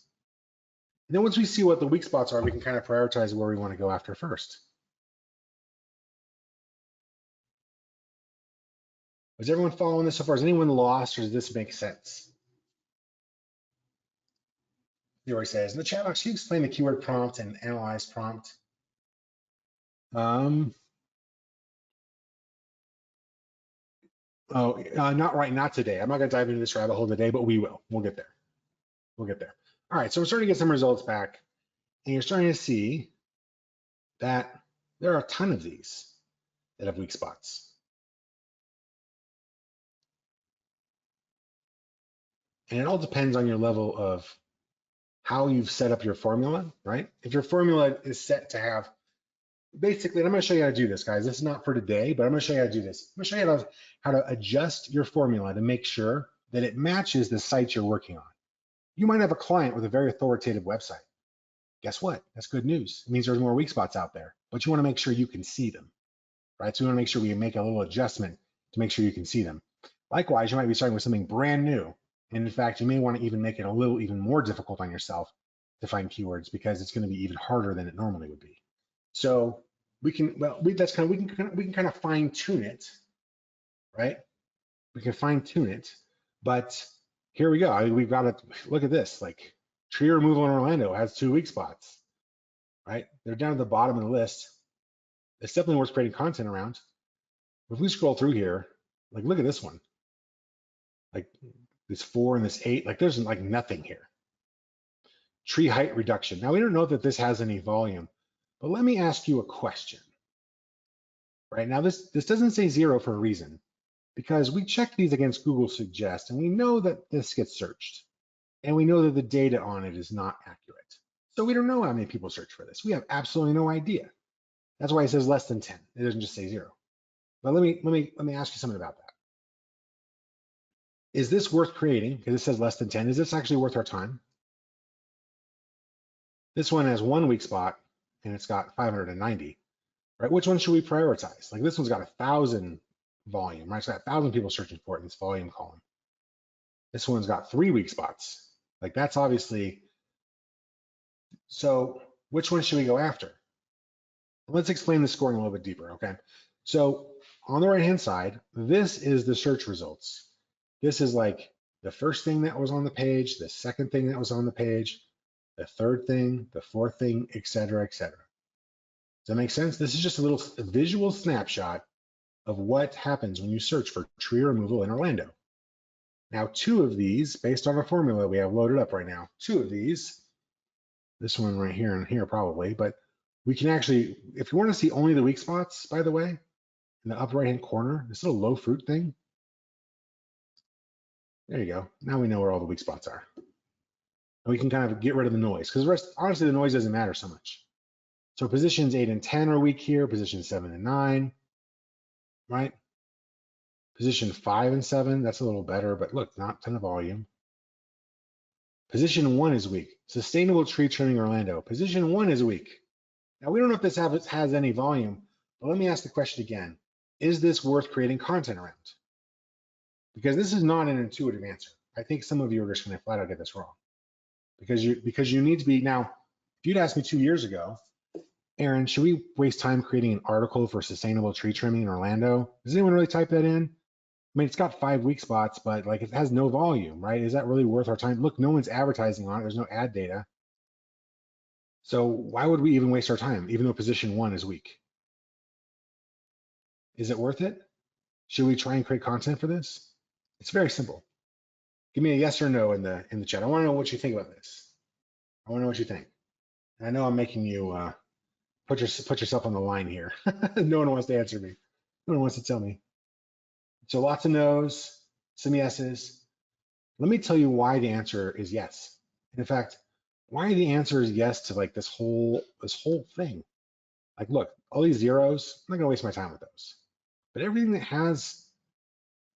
And then once we see what the weak spots are, we can kind of prioritize where we want to go after first. Is everyone following this so far? Is anyone lost, or does this make sense? Leroy says, in the chat box, can you explain the keyword prompt and analyze prompt? Not right, not today. I'm not going to dive into this rabbit hole today, but we will. We'll get there. We'll get there. All right, so we're starting to get some results back, and you're starting to see that there are a ton of these that have weak spots. And it all depends on your level of how you've set up your formula, right? If your formula is set to have, basically, and I'm going to show you how to do this, guys. This is not for today, but I'm going to show you how to do this. I'm going to show you how to adjust your formula to make sure that it matches the site you're working on. You might have a client with a very authoritative website. Guess what? That's good news. It means there's more weak spots out there, but you want to make sure you can see them, right? So we want to make sure we make a little adjustment to make sure you can see them. Likewise, you might be starting with something brand new. And in fact, you may want to even make it a little even more difficult on yourself to find keywords because it's going to be even harder than it normally would be. So we can, well, we can kind of fine tune it, right? We can fine tune it, but here we go. I mean, we've got to look at this. Like tree removal in Orlando has 2 weak spots, right? They're down at the bottom of the list. It's definitely worth creating content around. If we scroll through here, like look at this one, like this 4 and this 8, like there's like nothing here. Tree height reduction. Now we don't know that this has any volume, but let me ask you a question. Right now, this doesn't say 0 for a reason, because we check these against Google Suggest, and we know that this gets searched, and we know that the data on it is not accurate. So we don't know how many people search for this. We have absolutely no idea. That's why it says less than 10. It doesn't just say 0. But let me ask you something about that. Is this worth creating? Because it says less than 10. Is this actually worth our time? This one has 1 weak spot, and it's got 590. Right? Which one should we prioritize? Like this one's got 1,000 volume, right? It's got 1,000 people searching for it in this volume column. This one's got 3 weak spots. Like that's obviously, so which one should we go after? Let's explain the scoring a little bit deeper, okay? So on the right-hand side, this is the search results. This is like the first thing that was on the page, the second thing that was on the page, the third thing, the fourth thing, et cetera, et cetera. Does that make sense? This is just a little visual snapshot of what happens when you search for tree removal in Orlando. Now, 2 of these, based on a formula we have loaded up right now, 2 of these, this one right here and here probably, but we can actually, if you want to see only the weak spots, by the way, in the upper right-hand corner, this little low fruit thing, there you go. Now we know where all the weak spots are. And we can kind of get rid of the noise, because the rest, honestly, the noise doesn't matter so much. So positions 8 and 10 are weak here, positions 7 and 9, right? Position 5 and 7, that's a little better, but look, not a ton of volume. Position 1 is weak. Sustainable tree trimming Orlando. Position 1 is weak. Now, we don't know if this has any volume, but let me ask the question again. Is this worth creating content around? Because this is not an intuitive answer. I think some of you are just going to flat out get this wrong. Because you need to be, now, if you'd asked me 2 years ago, Aaron, should we waste time creating an article for sustainable tree trimming in Orlando? Does anyone really type that in? I mean, it's got 5 weak spots, but like it has no volume, right? Is that really worth our time? Look, no one's advertising on it. There's no ad data. So why would we even waste our time, even though position 1 is weak? Is it worth it? Should we try and create content for this? It's very simple. Give me a yes or no in the chat. I want to know what you think about this. I want to know what you think. And I know I'm making you put yourself on the line here. No one wants to answer me. No one wants to tell me. So lots of no's, some yeses. Let me tell you why the answer is yes. And in fact, why the answer is yes to like this whole thing. Like, look, all these zeros, I'm not gonna waste my time with those. But everything that has,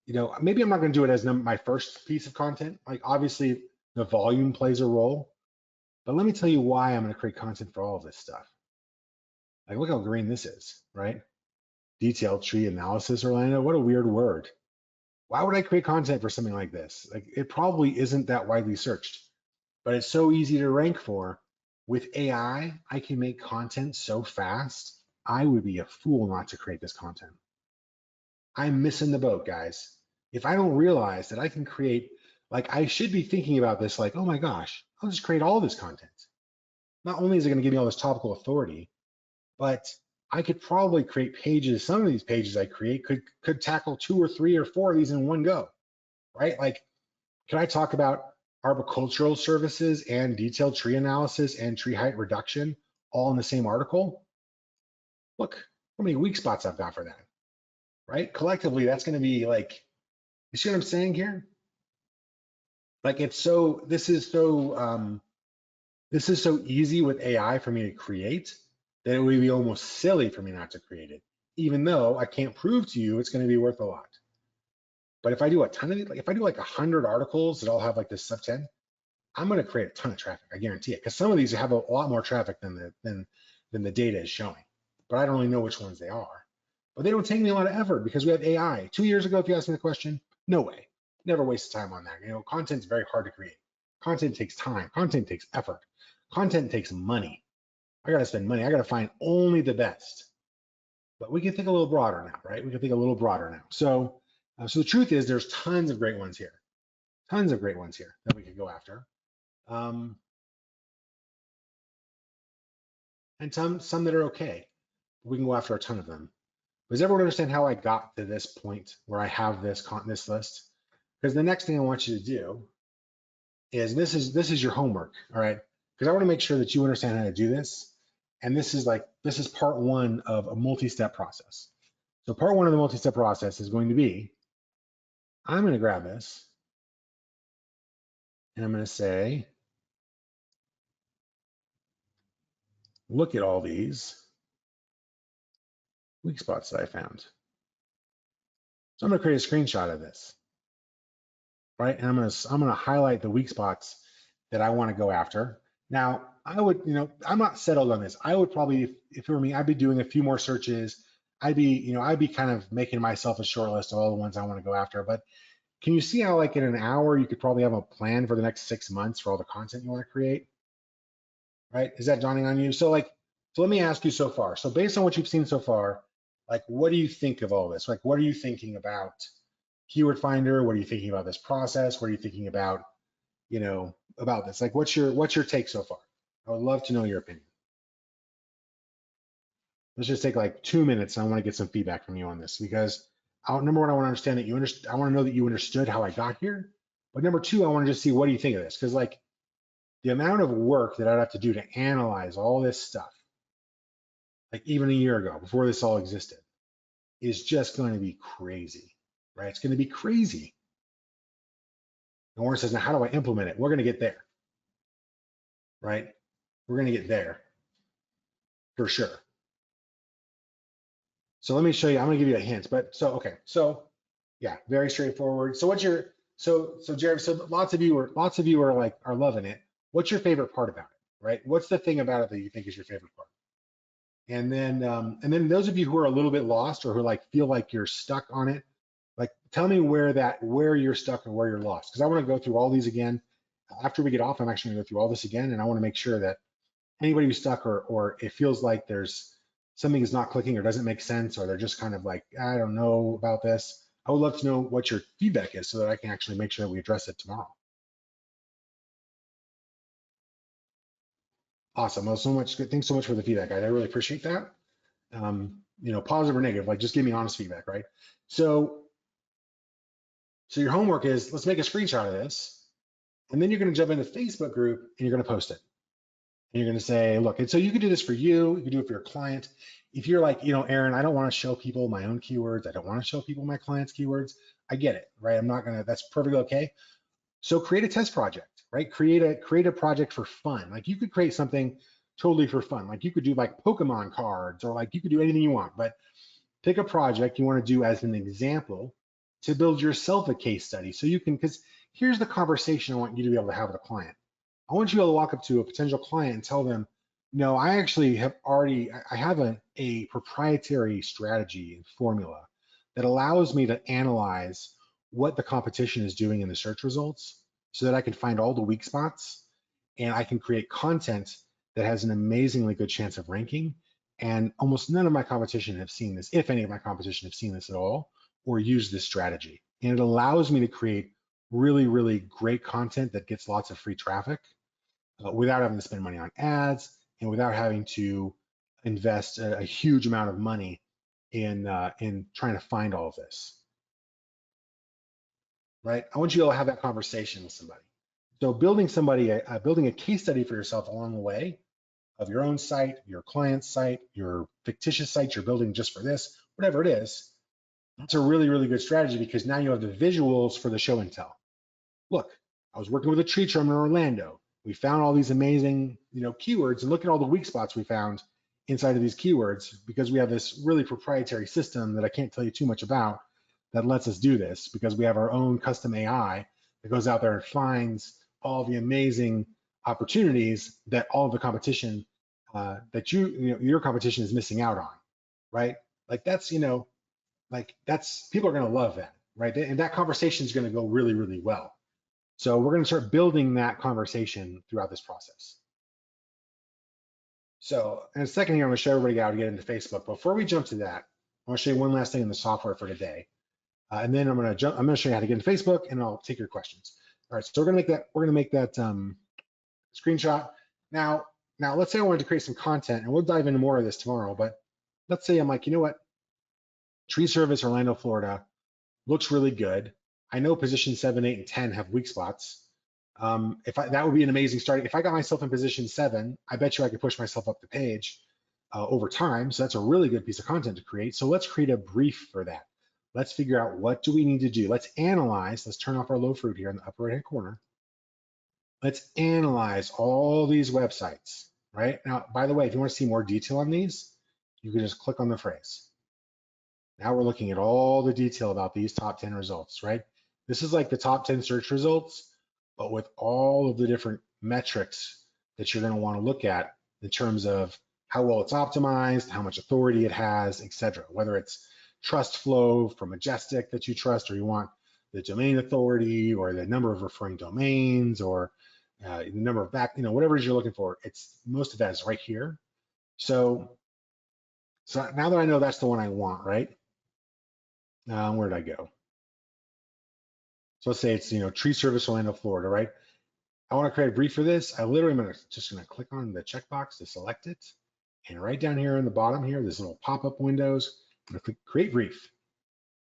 maybe I'm not gonna do it as my first piece of content. Like obviously The volume plays a role. But let me tell you why I'm going to create content for all of this stuff. Like, look how green this is, right? Detailed tree analysis, Orlando. What a weird word. Why would I create content for something like this? Like, it probably isn't that widely searched, but it's so easy to rank for. With AI, I can make content so fast. I would be a fool not to create this content. I'm missing the boat, guys. If I don't realize that I can create, like, I should be thinking about this like, oh my gosh, I'll just create all this content. Not only is it going to give me all this topical authority, but I could probably create pages. Some of these pages I create could tackle 2 or 3 or 4 of these in one go, right? Like, can I talk about arboricultural services and detailed tree analysis and tree height reduction all in the same article? Look how many weak spots I've got for that, right? Collectively, that's going to be like, you see what I'm saying here? Like, this is so easy with AI for me to create that it would be almost silly for me not to create it, even though I can't prove to you it's going to be worth a lot. But if I do a ton of these, like if I do like 100 articles that all have like this sub 10, I'm going to create a ton of traffic. I guarantee it, because some of these have a lot more traffic than the data is showing. But I don't really know which ones they are. But they don't take me a lot of effort because we have AI. 2 years ago, if you asked me the question, no way. Never waste time on that. You know, content's very hard to create. Content takes time. Content takes effort. Content takes money. I got to spend money. I got to find only the best. But we can think a little broader now, right? We can think a little broader now. So the truth is there's tons of great ones here. Tons of great ones here that we could go after. And some that are okay. We can go after a ton of them. Does everyone understand how I got to this point where I have this list? Because the next thing I want you to do is this is your homework, all right? Because I want to make sure that you understand how to do this. And this is part one of a multi-step process. So part one of the multi-step process is going to be, I'm going to grab this and I'm going to say, look at all these weak spots that I found. So I'm going to create a screenshot of this, right? And I'm going to highlight the weak spots that I want to go after. Now, I would, I'm not settled on this. I would probably, if it were me, I'd be doing a few more searches. I'd be kind of making myself a short list of all the ones I want to go after. But can you see how, like, in an hour, you could probably have a plan for the next 6 months for all the content you want to create, right? Is that dawning on you? So let me ask you so far. So based on what you've seen so far, like, what do you think of all this? Like, what are you thinking about Keyword Finder? What are you thinking about this process? What are you thinking about, about this? Like, what's your take so far? I would love to know your opinion. Let's just take like 2 minutes. I want to get some feedback from you on this, because number one, I want to understand that I want to know that you understood how I got here. But number two, I want to just see, what do you think of this? Because, like, the amount of work that I'd have to do to analyze all this stuff, like even a year ago, before this all existed, is just going to be crazy, right? It's going to be crazy. And Warren says, now how do I implement it? We're going to get there, right? We're going to get there for sure. So let me show you. I'm going to give you a hint. But okay. So yeah, very straightforward. So Jared, so lots of you are loving it. What's your favorite part about it, right? What's the thing about it that you think is your favorite part? And then those of you who are a little bit lost, or who like feel like you're stuck on it, like, tell me where you're stuck or where you're lost. Because I want to go through all these again. After we get off, I'm actually going to go through all this again, and I want to make sure that anybody who's stuck, or it feels like there's something is not clicking or doesn't make sense, or they're just kind of like, I don't know about this, I would love to know what your feedback is so that I can actually make sure that we address it tomorrow. Awesome. Well, thanks so much for the feedback, guys. I really appreciate that. Positive or negative, like, just give me honest feedback, right? So your homework is, let's make a screenshot of this, and then you're going to jump into the Facebook group and you're going to post it. And you're going to say, look, and so you can do this for you can do it for your client. If you're like, Aaron, I don't want to show people my own keywords. I don't want to show people my clients' keywords. I get it, right? That's perfectly okay. So create a test project, right? Create a project for fun. Like, you could create something totally for fun. Like, you could do like Pokemon cards, or like, you could do anything you want, but pick a project you want to do as an example to build yourself a case study. So you can, because here's the conversation I want you to be able to have with a client. I want you to be able to walk up to a potential client and tell them, no, I actually have already, I have a proprietary strategy and formula that allows me to analyze what the competition is doing in the search results so that I can find all the weak spots and I can create content that has an amazingly good chance of ranking. And almost none of my competition have seen this, if any of my competition have seen this at all, or used this strategy. And it allows me to create really, really great content that gets lots of free traffic without having to spend money on ads and without having to invest a huge amount of money in trying to find all of this. Right? I want you to have that conversation with somebody. So building a case study for yourself along the way of your own site, your client's site, your fictitious site you're building just for this, whatever it is, that's a really, really good strategy because now you have the visuals for the show and tell. Look, I was working with a tree trimmer in Orlando. We found all these amazing, keywords, and look at all the weak spots we found inside of these keywords because we have this really proprietary system that I can't tell you too much about that lets us do this because we have our own custom AI that goes out there and finds all the amazing opportunities that all of the competition that your competition is missing out on, right? Like that's people are going to love that, right? And that conversation is going to go really, really well. So we're going to start building that conversation throughout this process. So in a second here, I'm going to show everybody how to get into Facebook. Before we jump to that, I want to show you one last thing in the software for today. And then I'm going to show you how to get into Facebook and I'll take your questions. All right, so we're going to make that screenshot. Now let's say I wanted to create some content and we'll dive into more of this tomorrow, but let's say I'm like, you know what? Tree service, Orlando, Florida looks really good. I know position 7, 8, and 10 have weak spots. That would be an amazing start. If I got myself in position 7, I bet you I could push myself up the page over time. So that's a really good piece of content to create. So let's create a brief for that. Let's figure out what do we need to do. Let's analyze. Let's turn off our low fruit here in the upper right-hand corner. Let's analyze all these websites, right? Now, by the way, if you want to see more detail on these, you can just click on the phrase. Now we're looking at all the detail about these top 10 results, right? This is like the top 10 search results, but with all of the different metrics that you're going to want to look at in terms of how well it's optimized, how much authority it has, etc. Whether it's trust flow from Majestic that you trust, or you want the domain authority, or the number of referring domains, or the number of whatever it is you're looking for. It's most of that is right here. So now that I know that's the one I want, right? Where did I go? So let's say it's tree service Orlando, Florida, right? I want to create a brief for this. I literally am just going to click on the checkbox to select it, and right down here in the bottom here, this little pop-up windows, I'm going to click create brief.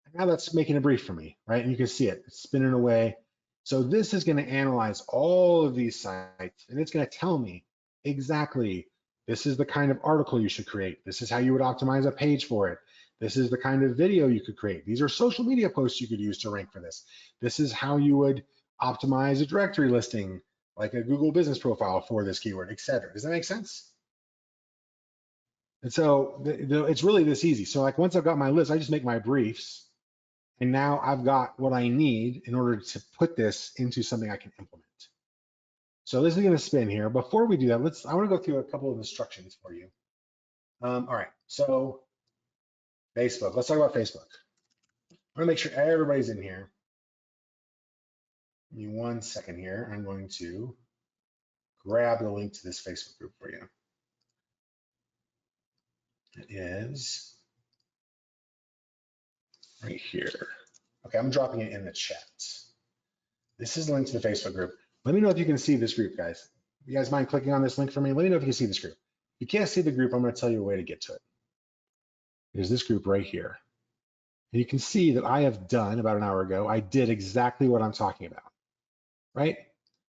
And now that's making a brief for me, right? And you can see it's spinning away. So this is going to analyze all of these sites, and it's going to tell me exactly this is the kind of article you should create. This is how you would optimize a page for it. This is the kind of video you could create. These are social media posts you could use to rank for this. This is how you would optimize a directory listing, like a Google business profile for this keyword, etc. Does that make sense? And so it's really this easy. So like once I've got my list, I just make my briefs, and now I've got what I need in order to put this into something I can implement. So this is going to spin here. Before we do that, I want to go through a couple of instructions for you. All right, so Facebook. Let's talk about Facebook. I want to make sure everybody's in here. Give me 1 second here. I'm going to grab the link to this Facebook group for you. It is right here. Okay, I'm dropping it in the chat. This is the link to the Facebook group. Let me know if you can see this group, guys. You guys mind clicking on this link for me? Let me know if you can see this group. If you can't see the group, I'm going to tell you a way to get to it. There's this group right here. And you can see that I have done, about an hour ago, I did exactly what I'm talking about, right?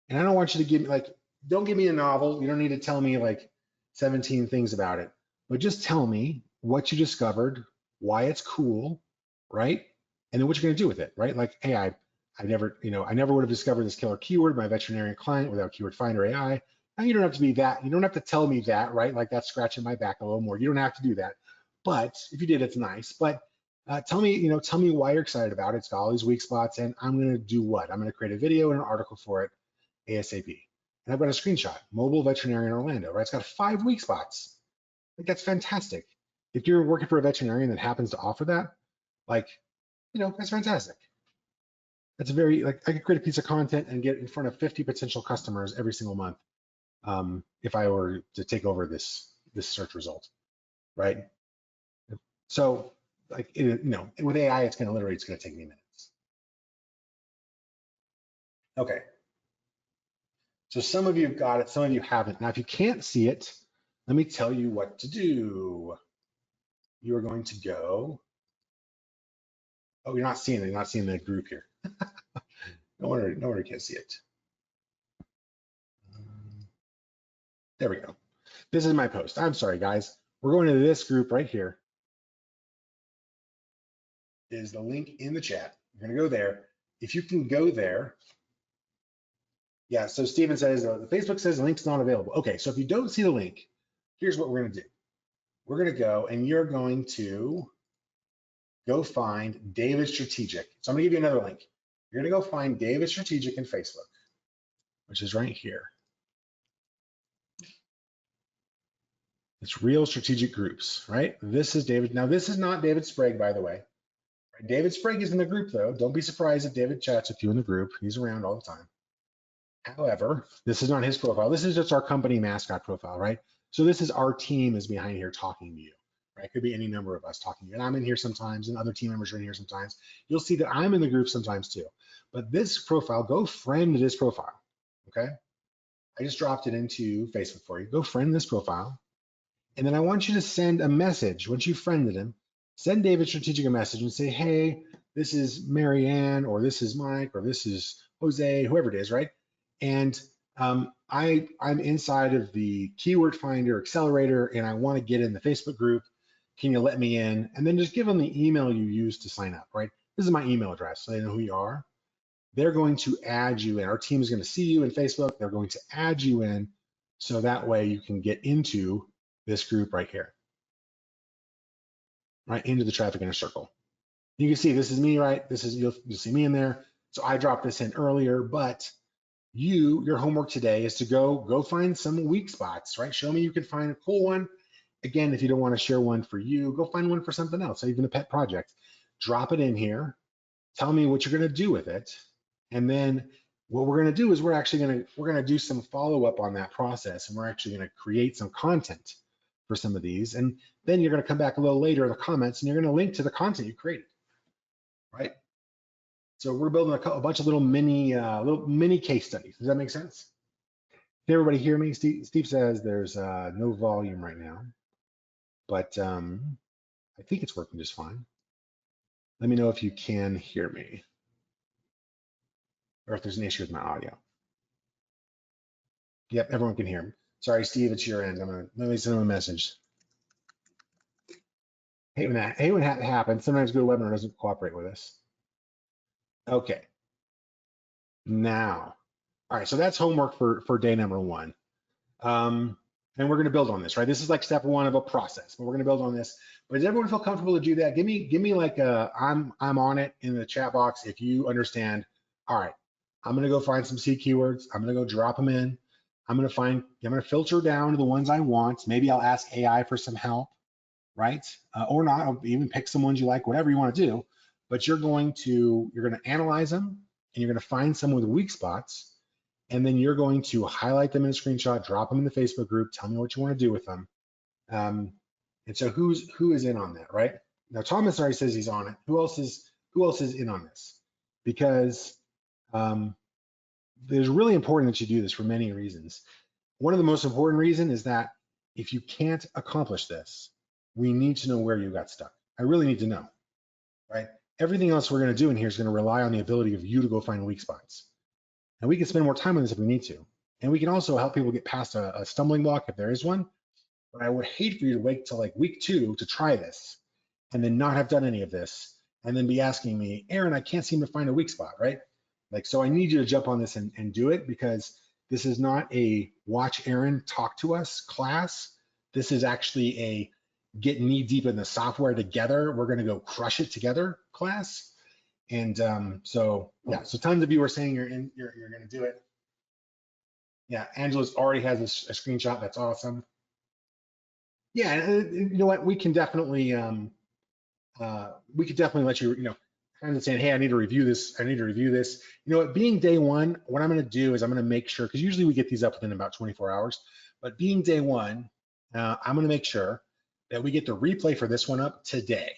And I don't want you to give me, don't give me a novel. You don't need to tell me 17 things about it, but just tell me what you discovered, why it's cool, right? And then what you're going to do with it, right? Like, hey, I never would have discovered this killer keyword, my veterinarian client, without Keyword Finder AI. Now you don't have to be that. You don't have to tell me that, right? Like that's scratching my back a little more. You don't have to do that. But if you did, it's nice. But Tell me why you're excited about it. It's got all these weak spots, and I'm going to do what? I'm going to create a video and an article for it ASAP. And I've got a screenshot, mobile veterinarian Orlando, right? It's got 5 weak spots. Like, that's fantastic. If you're working for a veterinarian that happens to offer that, like, that's fantastic. That's very, like, I could create a piece of content and get in front of 50 potential customers every single month if I were to take over this search result, right? So, like, with AI, it's going to take me minutes. Okay. So some of you have got it, some of you haven't. Now, if you can't see it, let me tell you what to do. You are going to go. Oh, you're not seeing it. You're not seeing the group here. No wonder you can't see it. There we go. This is my post. I'm sorry, guys. We're going to this group right here. Is the link in the chat. You're going to go there. If you can go there. Yeah, so Steven says, Facebook says the link's not available. Okay, so if you don't see the link, here's what we're going to do. We're going to go and you're going to go find David Strategic. So I'm going to give you another link. You're going to go find David Strategic in Facebook, which is right here. It's Real Strategic Groups, right? This is David. Now, this is not David Sprague, by the way. David Sprague is in the group, though. Don't be surprised if David chats with you in the group. He's around all the time. However, this is not his profile. This is just our company mascot profile, right? So this is our team is behind here talking to you, right? It could be any number of us talking to you. And I'm in here sometimes, and other team members are in here sometimes. You'll see that I'm in the group sometimes too. But this profile, go friend this profile, okay? I just dropped it into Facebook for you. Go friend this profile. And then I want you to send a message. Once you friended him, send David Strategic a message and say, hey, this is Marianne, or this is Mike, or this is Jose, whoever it is, right? And I'm inside of the keyword finder Accelerator, and I want to get in the Facebook group. Can you let me in? And then just give them the email you used to sign up, right? This is my email address, so they know who you are. They're going to add you in. Our team is going to see you in Facebook. They're going to add you in, so that way you can get into this group right here, right into the Traffic Inner Circle. You can see this is me, right? This is you'll see me in there. So I dropped this in earlier, but your homework today is to go find some weak spots, right? Show me you can find a cool one. Again, if you don't want to share one for you, go find one for something else, even a pet project. Drop it in here. Tell me what you're going to do with it. And then what we're going to do is we're going to do some follow-up on that process, and we're actually going to create some content for some of these. And then you're going to come back a little later in the comments, and you're going to link to the content you created, right? So we're building a bunch of little mini case studies. Does that make sense? Can everybody hear me? Steve says there's no volume right now, but I think it's working just fine. Let me know if you can hear me, or if there's an issue with my audio. Yep, everyone can hear me. Sorry, Steve, it's your end. Let me send him a message. Hate when that happens. Sometimes Google Webinar doesn't cooperate with us. Okay. Now, all right, so that's homework for day number 1. And we're going to build on this, right? This is like step 1 of a process, but we're going to build on this. But does everyone feel comfortable to do that? Give me like I'm on it in the chat box if you understand. All right, I'm going to go find some C keywords. I'm going to go drop them in. I'm going to filter down to the ones I want. Maybe I'll ask AI for some help, right? Or not. I'll even pick some ones you like, whatever you want to do. But you're going to analyze them, and you're going to find some with weak spots. And then you're going to highlight them in a screenshot, drop them in the Facebook group, tell me what you want to do with them. And so who is in on that, right? Now Thomas already says he's on it. Who else is in on this? Because it's really important that you do this for many reasons. One of the most important reasons is that if you can't accomplish this, we need to know where you got stuck. I really need to know, right? Everything else we're going to do in here is going to rely on the ability of you to go find weak spots. And we can spend more time on this if we need to. And we can also help people get past a stumbling block if there is one. But I would hate for you to wait till like week 2 to try this and then not have done any of this and then be asking me, Aaron, I can't seem to find a weak spot, right? Like, so I need you to jump on this and do it, because this is not a watch Aaron talk to us class. This is actually get knee deep in the software together. We're going to go crush it together class. And so tons of you are saying you're going to do it. Yeah, Angela's already has a screenshot. That's awesome. Yeah, and you know what? We could definitely let you, kind of saying, hey, I need to review this. I need to review this. You know what? Being day one, what I'm going to do is I'm going to make sure, because usually we get these up within about 24 hours, but being day one, I'm going to make sure that we get the replay for this one up today,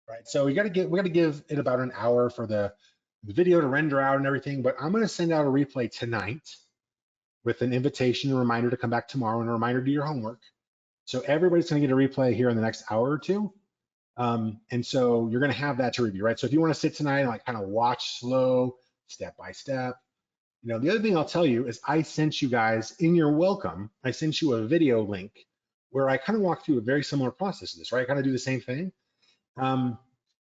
right? So we got to give it about an hour for the video to render out and everything, but I'm going to send out a replay tonight with an invitation and reminder to come back tomorrow and a reminder to do your homework. So everybody's going to get a replay here in the next hour or two. And so you're going to have that to review, right? So if you want to sit tonight and like kind of watch slow, step by step, the other thing I'll tell you is I sent you guys in your welcome, I sent you a video link where I kind of walk through a very similar process to this, right? I kind of do the same thing.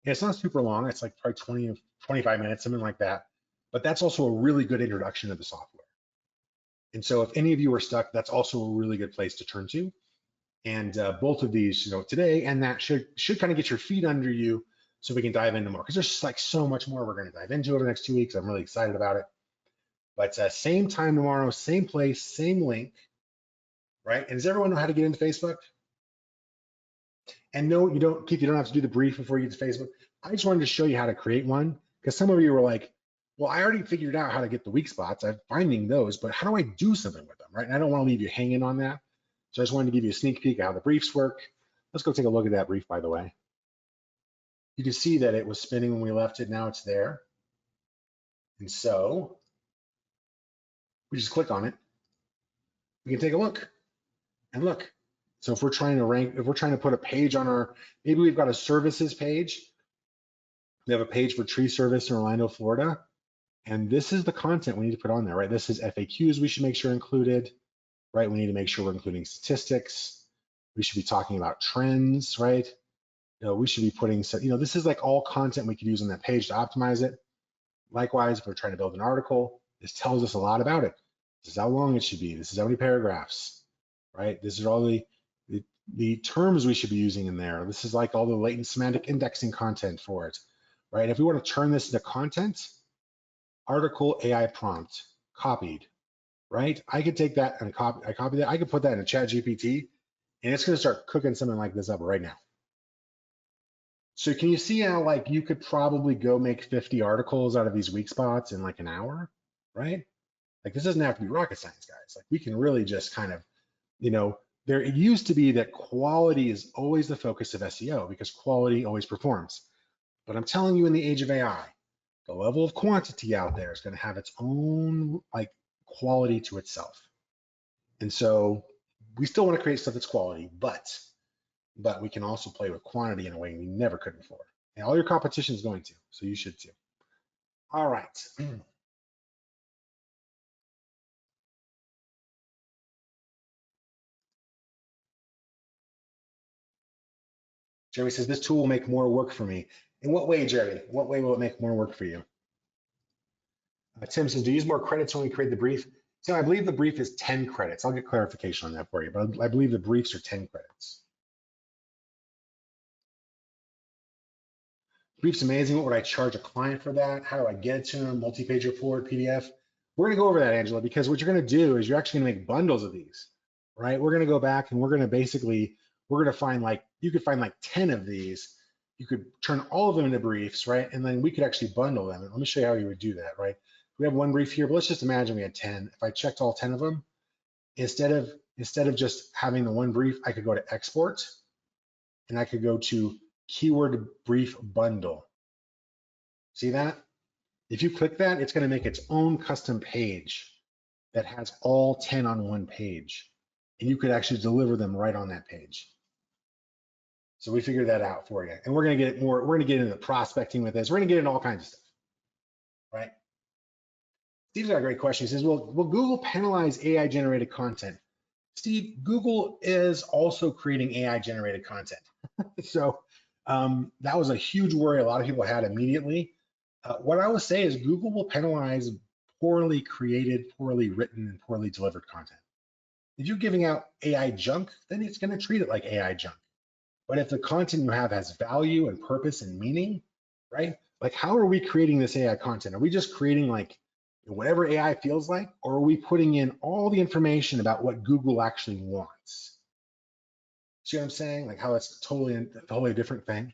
It's not super long. It's like probably 20 or 25 minutes, something like that. But that's also a really good introduction to the software. And so if any of you are stuck, that's also a really good place to turn to. And both of these, today and that should kind of get your feet under you so we can dive into more. Because there's like so much more we're going to dive into over the next 2 weeks. I'm really excited about it. But same time tomorrow, same place, same link, right? And does everyone know how to get into Facebook? And no, Keith, you don't have to do the brief before you get to Facebook. I just wanted to show you how to create one, because some of you were like, well, I already figured out how to get the weak spots. I'm finding those, but how do I do something with them, right? And I don't want to leave you hanging on that. So I just wanted to give you a sneak peek of how the briefs work. Let's go take a look at that brief, by the way. You can see that it was spinning when we left it. Now it's there. And so we just click on it. We can take a look and look. So if we're trying to rank, if we're trying to put a page on our, maybe we've got a services page. We have a page for tree service in Orlando, Florida. And this is the content we need to put on there, right? This is FAQs we should make sure included, right? We need to make sure we're including statistics. We should be talking about trends, right? We should be putting, this is like all content we could use on that page to optimize it. Likewise, if we're trying to build an article, this tells us a lot about it. This is how long it should be. This is how many paragraphs, right? This is all the terms we should be using in there. This is like all the latent semantic indexing content for it, right? If we want to turn this into content, article AI prompt, copied, right? I could take that and copy that. I could put that in a chat GPT and it's going to start cooking something like this up right now. So can you see how like you could probably go make 50 articles out of these weak spots in like an hour, right? Like this doesn't have to be rocket science, guys. Like we can really just kind of, it used to be that quality is always the focus of SEO because quality always performs. But I'm telling you, in the age of AI, the level of quantity out there is going to have its own like quality to itself. And so we still want to create stuff that's quality, but we can also play with quantity in a way we never could before. And all your competition is going to, so you should too. All right. Jeremy says, this tool will make more work for me. In what way, Jeremy? What way will it make more work for you? Tim says, do you use more credits when we create the brief? So I believe the brief is 10 credits. I'll get clarification on that for you, but I believe the briefs are 10 credits. Brief's amazing. What would I charge a client for that? How do I get it to them? Multi-page report, PDF? We're going to go over that, Angela, because what you're going to do is you're actually going to make bundles of these, right? We're going to go back and we're going to find you could find like 10 of these. You could turn all of them into briefs, right? And then we could actually bundle them. And let me show you how you would do that, right? We have one brief here, but let's just imagine we had 10. If I checked all 10 of them, instead of just having the one brief, I could go to export and I could go to keyword brief bundle. See that? If you click that, it's going to make its own custom page that has all 10 on one page. And you could actually deliver them right on that page. So we figured that out for you. And we're going to get into the prospecting with this. We're going to get into all kinds of stuff, right? Steve's got a great question. He says, will Google penalize AI generated content? Steve, Google is also creating AI generated content. So that was a huge worry a lot of people had immediately. What I would say is Google will penalize poorly created, poorly written, and poorly delivered content. If you're giving out AI junk, then it's going to treat it like AI junk. But if the content you have has value and purpose and meaning, right? Like, how are we creating this AI content? Are we just creating like whatever AI feels like, or are we putting in all the information about what Google actually wants? See what I'm saying? Like how it's totally a different thing.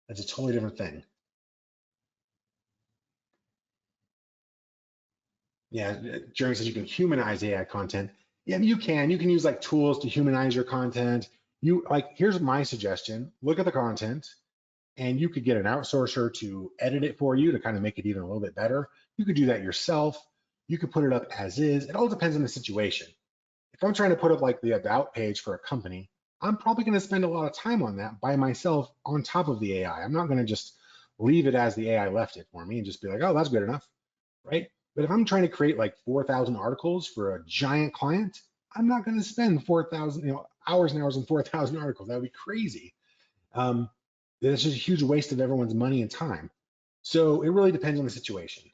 It's a totally different thing. Yeah, Jeremy says you can humanize AI content. Yeah, you can. You can use like tools to humanize your content. You like, here's my suggestion. Look at the content and you could get an outsourcer to edit it for you to kind of make it even a little bit better. You could do that yourself. You could put it up as is. It all depends on the situation. If I'm trying to put up like the about page for a company, I'm probably going to spend a lot of time on that by myself on top of the AI. I'm not going to just leave it as the AI left it for me and just be like, oh, that's good enough, right? But if I'm trying to create like 4,000 articles for a giant client, I'm not going to spend 4,000, hours and hours on 4,000 articles. That would be crazy. It's just a huge waste of everyone's money and time. So it really depends on the situation.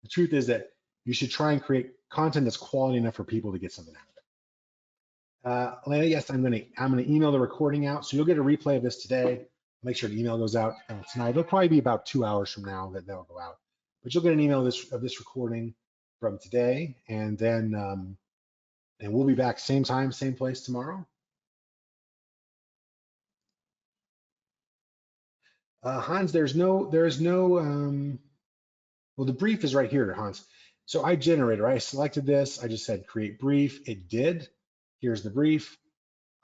The truth is that you should try and create content that's quality enough for people to get something out of it. Elena, yes, I'm gonna email the recording out, so you'll get a replay of this today. Make sure the email goes out tonight. It'll probably be about 2 hours from now that that'll go out, but you'll get an email of this recording from today, and then and we'll be back same time, same place tomorrow. Hans, there's no, well, the brief is right here, Hans. So I generated, right? I selected this. I just said create brief. It did. Here's the brief.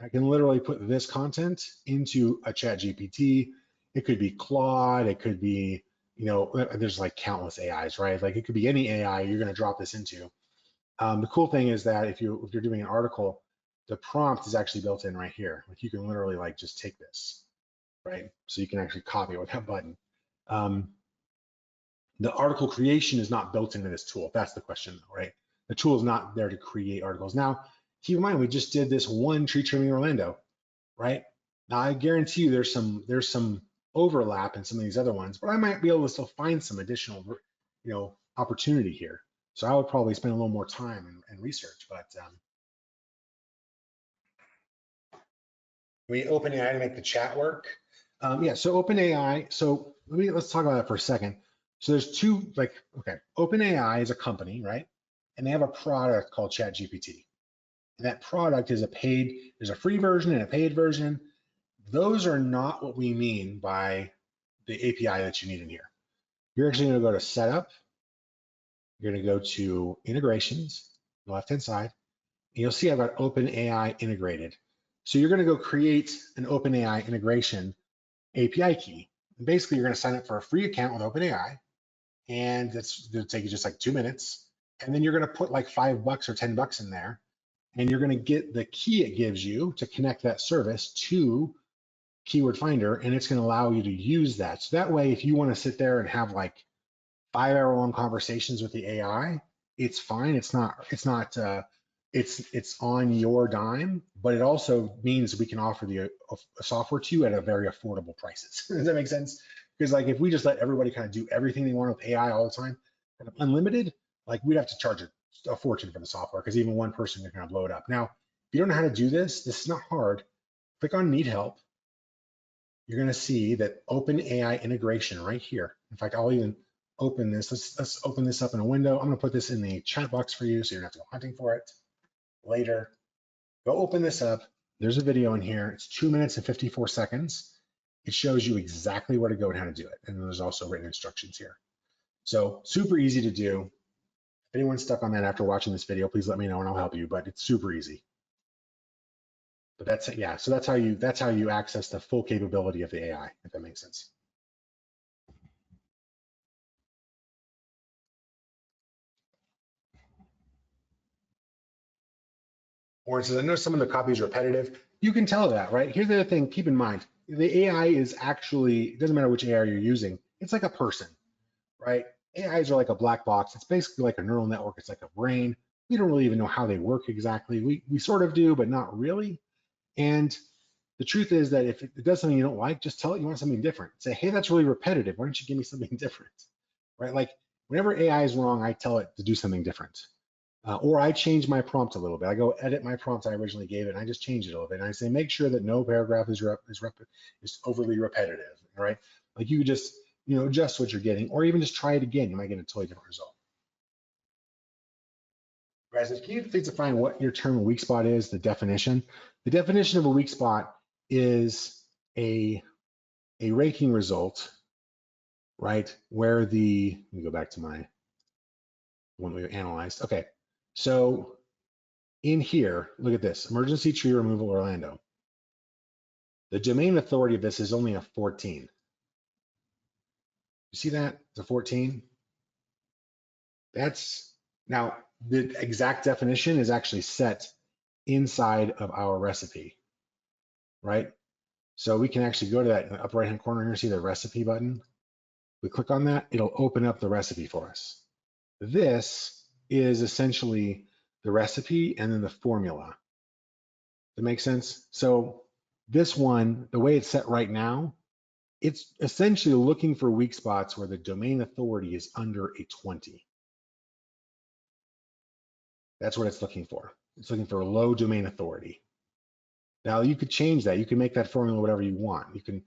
I can literally put this content into a chat GPT. It could be Claude. It could be, there's like countless AIs, right? Like it could be any AI you're going to drop this into. The cool thing is that if you're doing an article, the prompt is actually built in right here. Like you can literally like just take this, right? So you can actually copy it with that button. The article creation is not built into this tool. That's the question, though, right? The tool is not there to create articles. Now, keep in mind, we just did this one tree trimming Orlando, right? Now, I guarantee you there's some overlap in some of these other ones, but I might be able to still find some additional, opportunity here. So I would probably spend a little more time and research, but we OpenAI to make the chat work. Yeah, so OpenAI, so let's talk about that for a second. So there's two, OpenAI is a company, right? And they have a product called ChatGPT. And that product is there's a free version and a paid version. Those are not what we mean by the API that you need in here. You're actually gonna go to setup. You're gonna go to integrations, the left-hand side, and you'll see I've got OpenAI integrated. So you're gonna go create an OpenAI integration API key. And basically, you're gonna sign up for a free account with OpenAI, and it'll take you just like 2 minutes. And then you're gonna put like $5 or $10 in there, and you're gonna get the key it gives you to connect that service to Keyword Finder, and it's gonna allow you to use that. So that way, if you wanna sit there and have like 5-hour-long conversations with the AI, it's fine. It's on your dime, but it also means we can offer the software to you at a very affordable prices. Does that make sense? Because like if we just let everybody kind of do everything they want with AI all the time, kind of unlimited, like we'd have to charge a fortune for the software because even one person can kind of blow it up. Now, if you don't know how to do this is not hard. Click on Need Help. You're going to see that OpenAI integration right here. In fact, I'll even open this. Let's open this up in a window. I'm going to put this in the chat box for you so you don't have to go hunting for it later. Go open this up. There's a video in here. It's 2 minutes and 54 seconds. It shows you exactly where to go and how to do it. And there's also written instructions here. So super easy to do. If anyone's stuck on that after watching this video, please let me know and I'll help you, but it's super easy. But that's it, yeah. So that's how you access the full capability of the AI, if that makes sense. Warren says, I know some of the copy is repetitive. You can tell that, right? Here's the other thing, keep in mind, the AI is actually, it doesn't matter which AI you're using, it's like a person, right? AIs are like a black box. It's basically like a neural network. It's like a brain. We don't really even know how they work exactly. We sort of do, but not really. And the truth is that if it does something you don't like, just tell it you want something different. Say, hey, that's really repetitive. Why don't you give me something different, right? Like whenever AI is wrong, I tell it to do something different. Or I change my prompt a little bit. I go edit my prompt I originally gave it, and I just change it a little bit. And I say, make sure that no paragraph is overly repetitive, right? Like you just, adjust what you're getting, or even just try it again. You might get a totally different result. Guys, if you need to find what your term weak spot is, the definition of a weak spot is a ranking result, right? Where let me go back to my one we analyzed. Okay, so in here, look at this, emergency tree removal Orlando. The domain authority of this is only a 14. You see that? It's a 14. Now the exact definition is actually set inside of our recipe, right? So we can actually go to that upper right-hand corner here, see the recipe button. We click on that, it'll open up the recipe for us. This is essentially the recipe and then the formula. Does that make sense? So this one, the way it's set right now, it's essentially looking for weak spots where the domain authority is under a 20. That's what it's looking for. It's looking for a low domain authority. Now you could change that. You can make that formula whatever you want. You can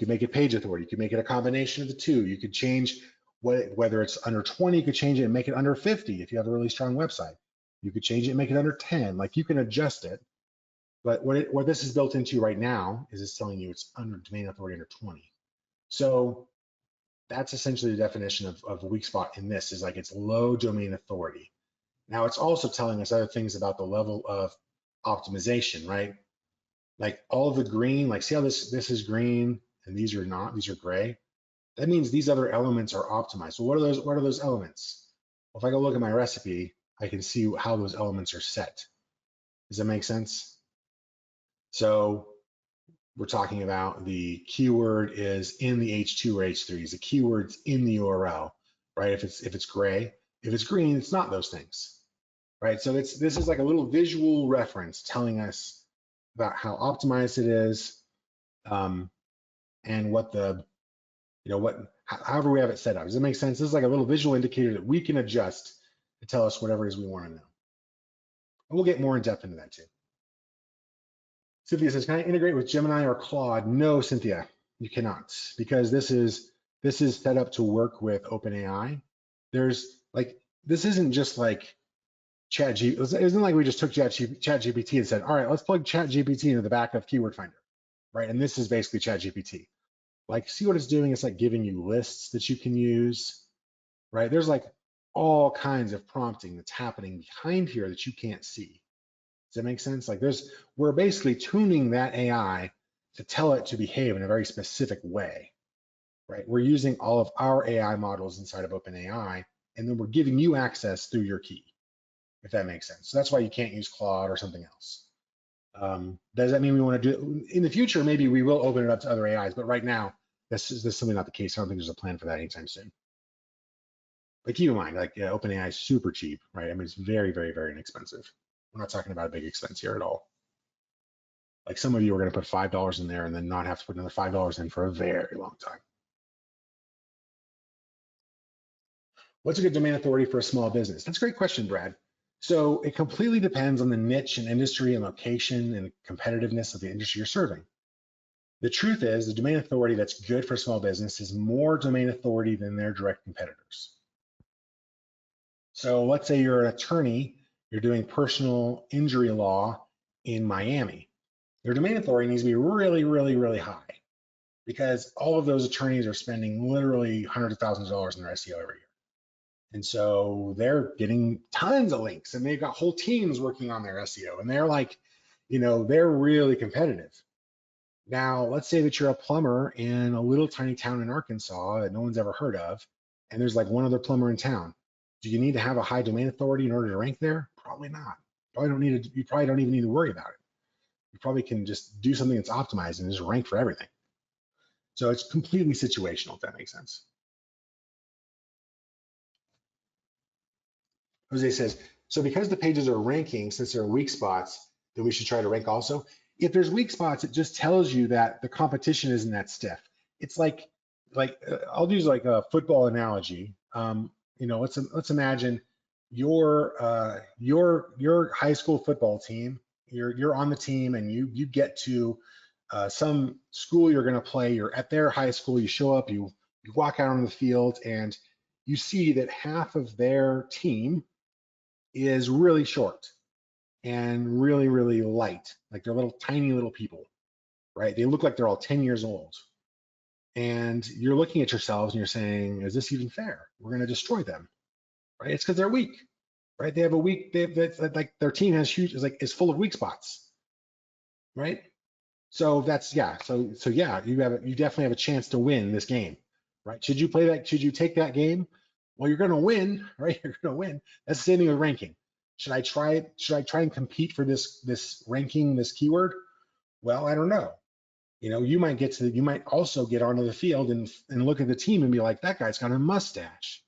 make it page authority. You could make it a combination of the two. You could change whether it's under 20, you could change it and make it under 50 if you have a really strong website. You could change it and make it under 10. Like you can adjust it. But what this is built into right now is it's telling you it's under domain authority under 20. So that's essentially the definition of a weak spot in this, is like it's low domain authority. Now it's also telling us other things about the level of optimization, right? Like all of the green, like see how this is green and these are not, these are gray. That means these other elements are optimized. So what are those elements? Well, if I go look at my recipe, I can see how those elements are set. Does that make sense? So we're talking about the keyword is in the H2 or H3s. The keyword's in the URL, right? If it's gray, if it's green, it's not those things, right? So this is like a little visual reference telling us about how optimized it is, and what the, however we have it set up. Does that make sense? This is like a little visual indicator that we can adjust to tell us whatever it is we want to know. And we'll get more in depth into that too. Cynthia says, can I integrate with Gemini or Claude? No, Cynthia, you cannot, because this is set up to work with OpenAI. This isn't just like ChatGPT. It isn't like we just took ChatGPT and said, all right, let's plug ChatGPT into the back of Keyword Finder, right? And this is basically ChatGPT. Like, see what it's doing? It's like giving you lists that you can use, right? There's like all kinds of prompting that's happening behind here that you can't see. Does that make sense? Like we're basically tuning that AI to tell it to behave in a very specific way, right? We're using all of our AI models inside of OpenAI, and then we're giving you access through your key, if that makes sense. So that's why you can't use Claude or something else. Does that mean we want to do it in the future? Maybe we will open it up to other AIs, but right now, this is simply not the case. I don't think there's a plan for that anytime soon. But keep in mind, like OpenAI is super cheap, right? I mean, it's very, very, very inexpensive. We're not talking about a big expense here at all. Like some of you are going to put $5 in there and then not have to put another $5 in for a very long time. What's a good domain authority for a small business? That's a great question, Brad. So it completely depends on the niche and industry and location and competitiveness of the industry you're serving. The truth is the domain authority that's good for a small business is more domain authority than their direct competitors. So let's say you're an attorney, you're doing personal injury law in Miami. Your domain authority needs to be really, really, really high, because all of those attorneys are spending literally hundreds of thousands of dollars in their SEO every year. And so they're getting tons of links, and they've got whole teams working on their SEO, and they're like, they're really competitive. Now, let's say that you're a plumber in a little tiny town in Arkansas that no one's ever heard of, and there's like one other plumber in town. Do you need to have a high domain authority in order to rank there? Probably not. You probably don't even need to worry about it. You probably can just do something that's optimized and just rank for everything. So it's completely situational, if that makes sense. Jose says, so because the pages are ranking, since there are weak spots, then we should try to rank also. If there's weak spots, it just tells you that the competition isn't that stiff. It's like I'll use like a football analogy. Let's imagine your high school football team, you're on the team, and you get to some school you're going to play. You're at their high school. You show up. You walk out on the field, and you see that half of their team is really short and really, really light. Like they're little tiny little people, right? They look like they're all 10 years old. And you're looking at yourselves and you're saying, is this even fair? We're going to destroy them, right? It's because they're weak, right? They have a weak, like their team has huge, is full of weak spots, right? So that's, yeah. So yeah, you definitely have a chance to win this game, right? Should you play that? Should you take that game? Well, you're going to win, right? You're going to win. That's the same thing with ranking. Should I try and compete for this ranking, this keyword? Well, I don't know. You might also get onto the field and look at the team and be like, that guy's got a mustache.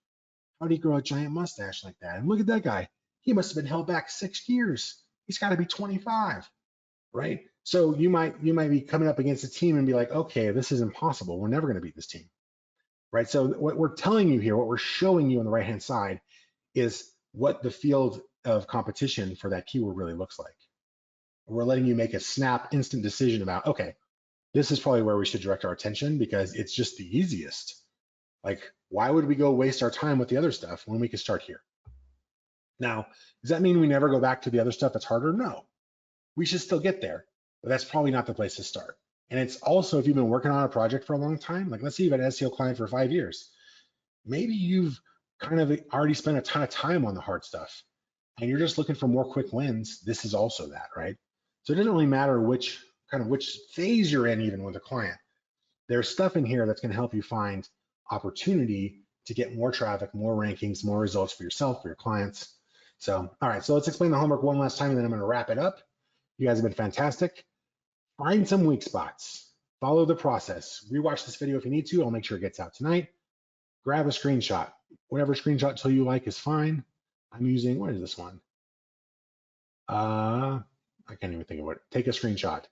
How did he grow a giant mustache like that? And look at that guy. He must have been held back 6 years. He's got to be 25, right? So you might be coming up against a team and be like, okay, this is impossible. We're never going to beat this team, right? So what we're telling you here, what we're showing you on the right-hand side is what the field of competition for that keyword really looks like. We're letting you make a instant decision about, okay, this is probably where we should direct our attention because it's just the easiest. Like, why would we go waste our time with the other stuff when we could start here? Now, does that mean we never go back to the other stuff that's harder? No, we should still get there, but that's probably not the place to start. And it's also, if you've been working on a project for a long time, like let's say you've had an SEO client for 5 years, maybe you've kind of already spent a ton of time on the hard stuff and you're just looking for more quick wins. This is also that, right? So it doesn't really matter which phase you're in, even with a client. There's stuff in here that's going to help you find opportunity to get more traffic, more rankings, more results for yourself, for your clients. So, all right, so let's explain the homework one last time, and then I'm going to wrap it up. You guys have been fantastic. Find some weak spots. Follow the process. Rewatch this video if you need to. I'll make sure it gets out tonight. Grab a screenshot. Whatever screenshot tool you like is fine. I'm using, what is this one? I can't even think of it. Take a screenshot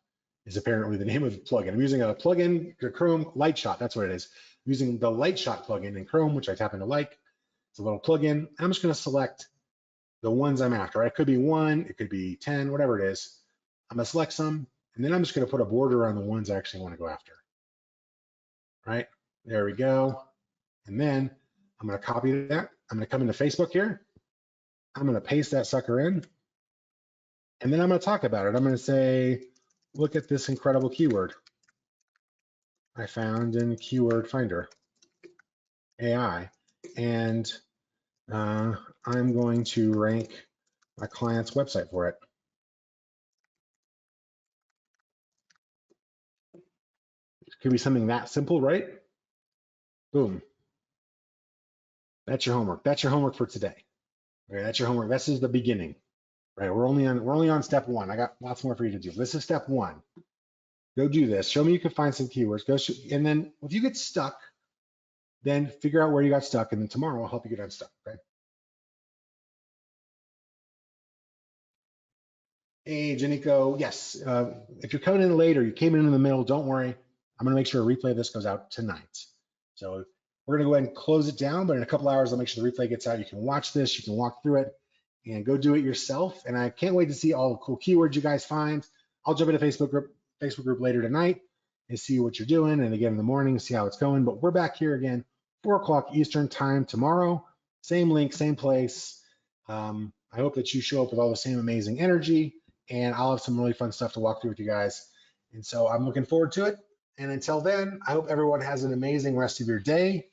is apparently the name of the plugin. I'm using a plugin, the Chrome Lightshot. That's what it is. I'm using the Lightshot plugin in Chrome, which I happen to like. It's a little plugin. I'm just going to select the ones I'm after. It could be 1, it could be 10, whatever it is. I'm going to select some, and then I'm just going to put a border on the ones I actually want to go after. Right? There we go. And then I'm going to copy that. I'm going to come into Facebook here. I'm going to paste that sucker in. And then I'm going to talk about it. I'm going to say, look at this incredible keyword I found in Keyword Finder AI. And I'm going to rank my client's website for it. It could be something that simple, right? Boom. That's your homework. That's your homework for today. Okay, that's your homework. This is the beginning. Right? We're only on step 1. I got lots more for you to do. This is step 1. Go do this. Show me you can find some keywords. And then if you get stuck, then figure out where you got stuck, and then tomorrow I'll help you get unstuck. Okay? Hey, Janico, yes. If you're coming in later, you came in the middle, don't worry. I'm going to make sure a replay of this goes out tonight. So we're going to go ahead and close it down, but in a couple hours, I'll make sure the replay gets out. You can watch this, you can walk through it, and go do it yourself. And I can't wait to see all the cool keywords you guys find. I'll jump into Facebook group later tonight and see what you're doing, and again in the morning, see how it's going. But we're back here again, 4 o'clock Eastern time tomorrow. Same link, same place. I hope that you show up with all the same amazing energy, and I'll have some really fun stuff to walk through with you guys. And so I'm looking forward to it. And until then, I hope everyone has an amazing rest of your day,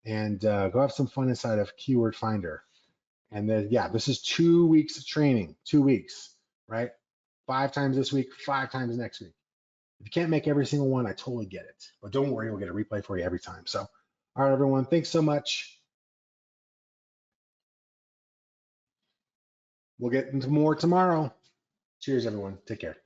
and go have some fun inside of Keyword Finder. And then, yeah, this is 2 weeks of training, 2 weeks, right? 5 times this week, 5 times next week. If you can't make every single one, I totally get it. But don't worry, we'll get a replay for you every time. So, all right, everyone, thanks so much. We'll get into more tomorrow. Cheers, everyone. Take care.